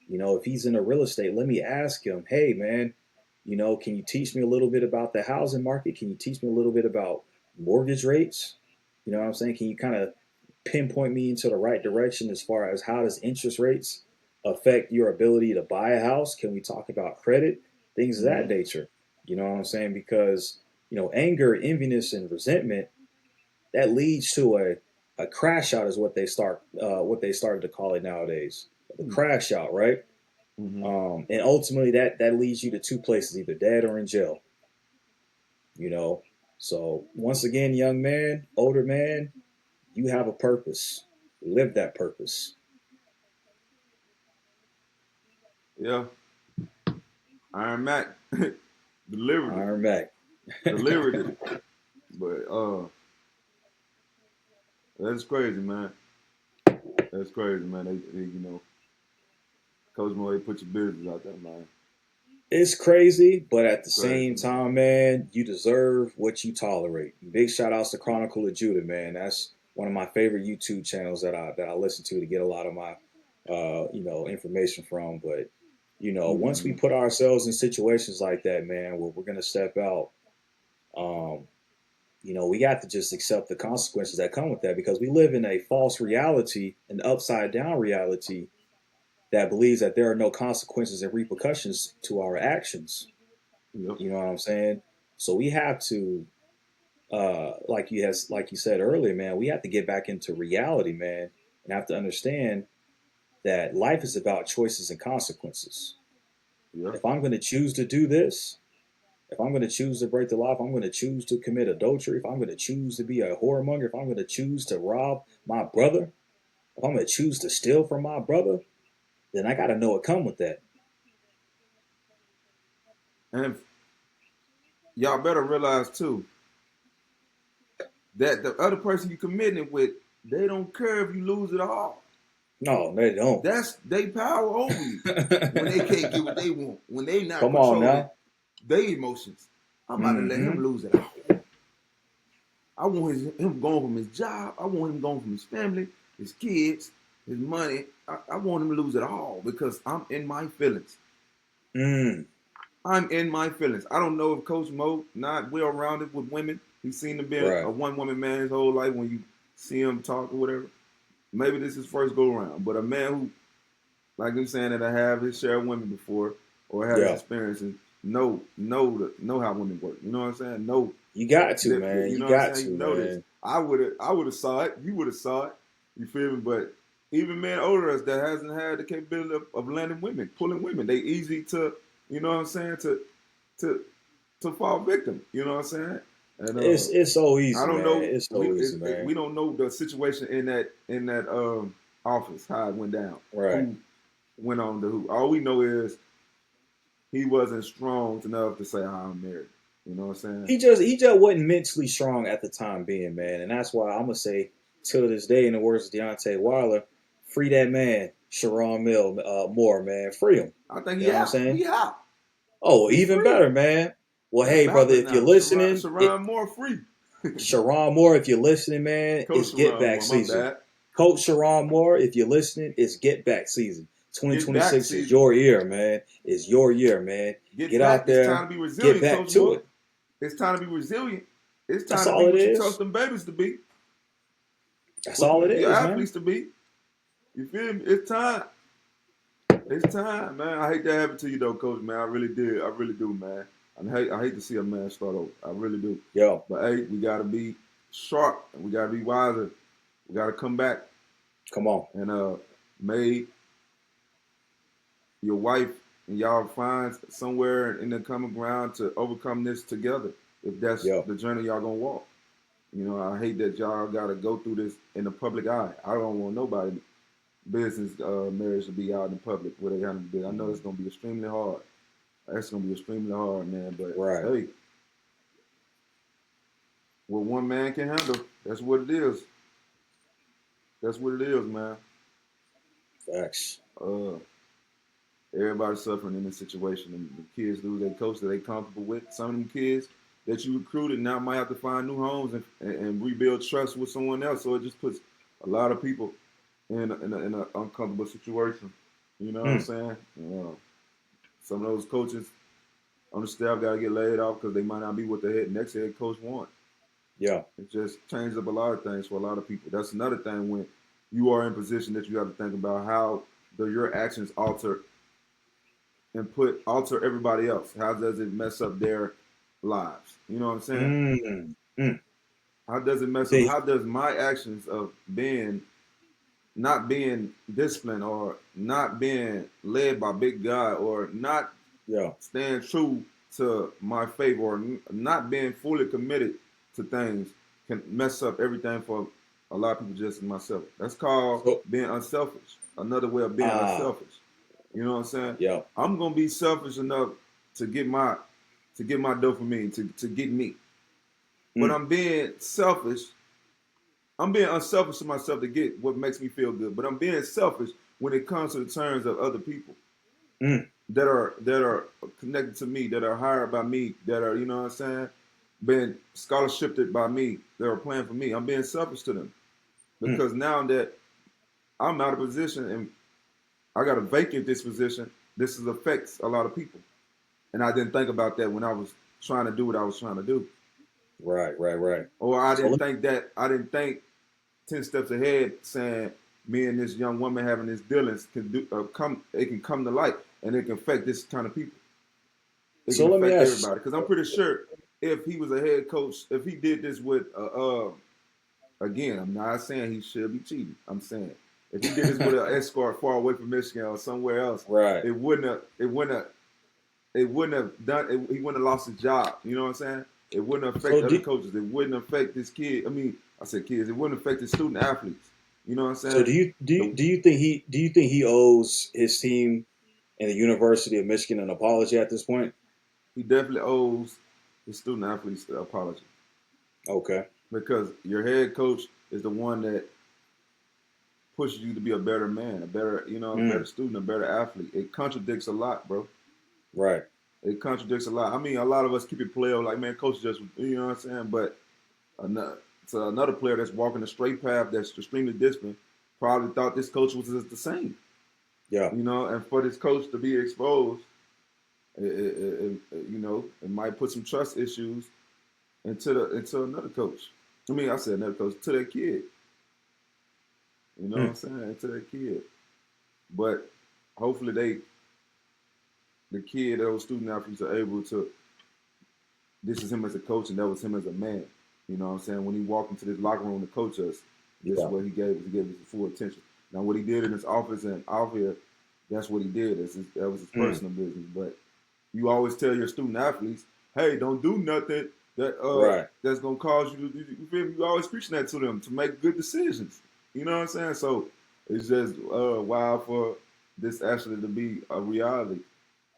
If he's in a real estate, let me ask him, hey, man, can you teach me a little bit about the housing market? Can you teach me a little bit about mortgage rates? You know what I'm saying? Can you kind of pinpoint me into the right direction as far as how does interest rates affect your ability to buy a house? Can we talk about credit? Things of that mm-hmm. nature. You know what I'm saying? Because, anger, enviness, and resentment, that leads to a crash out is what they started to call it nowadays. The crash out, right? Mm-hmm. And ultimately that leads you to two places, either dead or in jail. You know. So once again, young man, older man, you have a purpose. Live that purpose. Yeah, Iron Mac delivered it, Iron Mac. delivered it. But that's crazy, man. That's crazy, man. Coach Moore, put your business out there, man. It's crazy, but at the Crazy, same man. time, man, you deserve what you tolerate. Big shout outs to Chronicle of Judah, man. That's one of my favorite YouTube channels that I listen to get a lot of my information from. But Once we put ourselves in situations like that, man, where we're gonna step out, um, we got to just accept the consequences that come with that because we live in a false reality, an upside down reality that believes that there are no consequences and repercussions to our actions. Yep. You know what I'm saying? So we have to, like you said earlier, man, we have to get back into reality, man, and have to understand that life is about choices and consequences. Yep. If I'm going to choose to do this, if I'm going to choose to break the law, if I'm going to choose to commit adultery, if I'm going to choose to be a whoremonger, if I'm going to choose to rob my brother, if I'm going to choose to steal from my brother, then I got to know what come with that. And y'all better realize too that the other person you committing it with, they don't care if you lose it all. No, they don't. That's they power over you when they can't get what they want. When they not Come on controlling now. their emotions. I'm about to let him lose it all. I want him going from his job. I want him going from his family, his kids, his money. I want him to lose it all because I'm in my feelings. I'm in my feelings. I don't know if Coach Mo not well rounded with women. He's seen him being a one woman man his whole life. When you see him talk or whatever, maybe this is first go around. But a man who, like I'm saying, that I have his share of women before or has experiences, know how women work. You know what I'm saying? Know you got to, man. You know what I'm I'm saying? saying? You know this. I would have saw it. You would have saw it. You feel me? But even men older us that hasn't had the capability of landing women, pulling women, they easy to, you know what I'm saying, to fall victim. You know what I'm saying? And it's so easy. I don't man. know. It's so easy, man. We don't know the situation in that office, how it went down. Right. Who went on to who. All we know is he wasn't strong enough to say, I'm married. You know what I'm saying? He just wasn't mentally strong at the time being, man. And that's why I'm gonna say, till this day, in the words of Deontay Wilder, free that man, Sherrone Moore, man. Free him. I think you know what I'm saying? He out. Oh, He's even free. better, man. Well, hey, brother, if you're listening, Sherrone Moore free. Sherrone Moore, if you're listening, man, Coach it's get back season. Coach Sherrone Moore, if you're listening, it's get back season. 2026 is your year, man. It's your year, man. Get out there. It's time to be resilient, get back Coach to Moore. it. It's time to be resilient. It's time That's to all be it what you is. trust them babies to be. That's all it is, your man. athletes to be. You feel me? It's time. It's time, man. I hate that happen to you though, Coach, man. I really did. I really do, man. I hate to see a man start over. I really do. Yo. But hey, we gotta be sharp and we gotta be wiser. We gotta come back. Come on. And may your wife and y'all find somewhere in the common ground to overcome this together. If that's the journey y'all gonna walk. You know, I hate that y'all gotta go through this in the public eye. I don't want nobody business marriage to be out in the public where they have to be. I know it's gonna be extremely hard. That's gonna be extremely hard, man. But hey, what one man can handle, that's what it is. That's what it is, man. Facts. Everybody's suffering in this situation, and the kids lose their coach that they comfortable with. Some of them kids that you recruited now might have to find new homes and rebuild trust with someone else. So it just puts a lot of people in an uncomfortable situation. You know what I'm saying? Some of those coaches on the staff got to get laid off because they might not be what the next head coach wants. Yeah. It just changes up a lot of things for a lot of people. That's another thing when you are in position that you have to think about how do your actions alter everybody else. How does it mess up their lives? You know what I'm saying? How does it mess up? How does my actions of not being disciplined or not being led by big God or not staying true to my faith or not being fully committed to things can mess up everything for a lot of people just as myself. That's called being unselfish. Another way of being unselfish. You know what I'm saying? Yeah. I'm gonna be selfish enough to get my dopamine, to get me. But I'm being selfish. I'm being unselfish to myself to get what makes me feel good. But I'm being selfish when it comes to the terms of other people that are connected to me, that are hired by me, that are, you know what I'm saying, been scholarshiped by me, that are playing for me. I'm being selfish to them. Because now that I'm out of position and I got to vacate this position, this is affects a lot of people. And I didn't think about that when I was trying to do what I was trying to do. Right. Or I So didn't think 10 steps ahead saying me and this young woman having this dealings it can come to light and it can affect this kind of people. It So can let me affect ask everybody. Because I'm pretty sure if he was a head coach, if he did this with again, I'm not saying he should be cheating. I'm saying if he did this with an escort far away from Michigan or somewhere else, right. it wouldn't have done. He wouldn't have lost his job. You know what I'm saying? It wouldn't affect So other coaches. It wouldn't affect this kid. I mean, I said kids. It wouldn't affect his student athletes. You know what I'm saying? So do you think he owes his team and the University of Michigan an apology at this point? He definitely owes his student athletes an apology. Okay. Because your head coach is the one that pushes you to be a better man, a better student, a better athlete. It contradicts a lot, bro. Right. It contradicts a lot. I mean, a lot of us keep it player like, man, coach just, you know what I'm saying? But another player that's walking a straight path, that's extremely disciplined, probably thought this coach was just the same. Yeah. You know, and for this coach to be exposed, it might put some trust issues into another coach. I mean, I said another coach, to that kid. You know what I'm saying? To that kid. But hopefully those student athletes are able to, this is him as a coach and that was him as a man. You know what I'm saying? When he walked into this locker room to coach us, this is what he gave us. He gave us full attention. Now, what he did in his office and out here, that's what he did. That was his personal business. But you always tell your student athletes, hey, don't do nothing that's going to cause you to, you feel me? You always preaching that to them to make good decisions. You know what I'm saying? So it's just wild for this actually to be a reality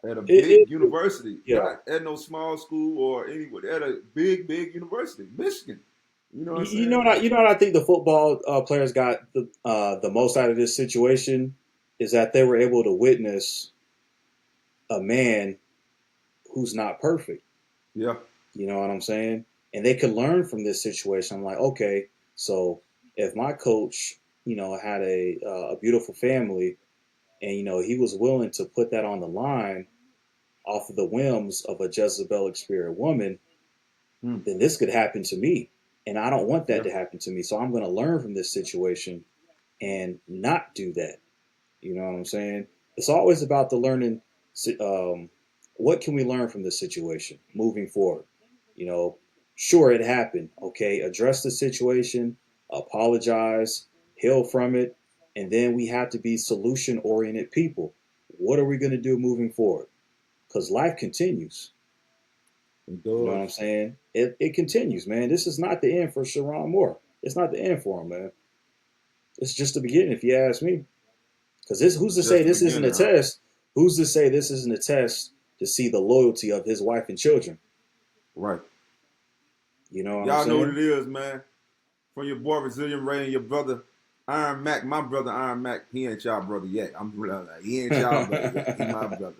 at a big university. Not at no small school or anywhere. At a big university, Michigan. You know what I'm saying? You know what I think the football players got the most out of this situation is that they were able to witness a man who's not perfect. Yeah. You know what I'm saying? And they could learn from this situation. I'm like, okay, so if my coach, had a beautiful family and, he was willing to put that on the line off of the whims of a Jezebelic spirit woman, then this could happen to me. And I don't want that to happen to me. So I'm going to learn from this situation and not do that. You know what I'm saying? It's always about the learning. What can we learn from this situation moving forward? Sure, it happened. Okay, address the situation, apologize, heal from it, and then we have to be solution-oriented people. What are we going to do moving forward? Because life continues. You know what I'm saying? It continues, man. This is not the end for Sherrone Moore. It's not the end for him, man. It's just the beginning, if you ask me. Because who's to say this isn't a test? Who's to say this isn't a test to see the loyalty of his wife and children? Right. You know what Y'all I'm saying? know what it is, man. From your boy Brazilian Ray and your brother IronMac. My brother IronMac, he ain't y'all brother yet. He ain't y'all brother yet. He my brother.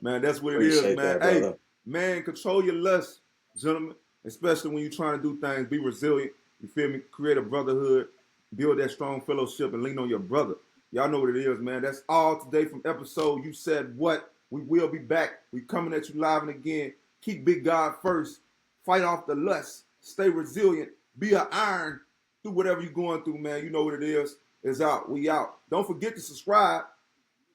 Man, that's what it is, man. Hey, man, control your lust, gentlemen. Especially when you're trying to do things. Be resilient. You feel me? Create a brotherhood. Build that strong fellowship and lean on your brother. Y'all know what it is, man. That's all today from episode You Said What. We will be back. We coming at you live and again. Keep big God first. Fight off the lust. Stay resilient. Be an iron. Do whatever you're going through, man. You know what it is. It's out. We out. Don't forget to subscribe.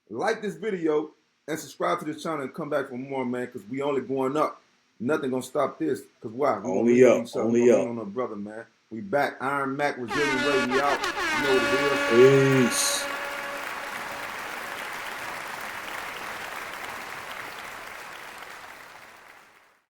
Like this video. And subscribe to this channel and come back for more, man, because we only going up. Nothing going to stop this. Because why? We only up. Only up. On our brother, man. We back. IronMac, Brazilian Ray. We out. You know what it is. Peace.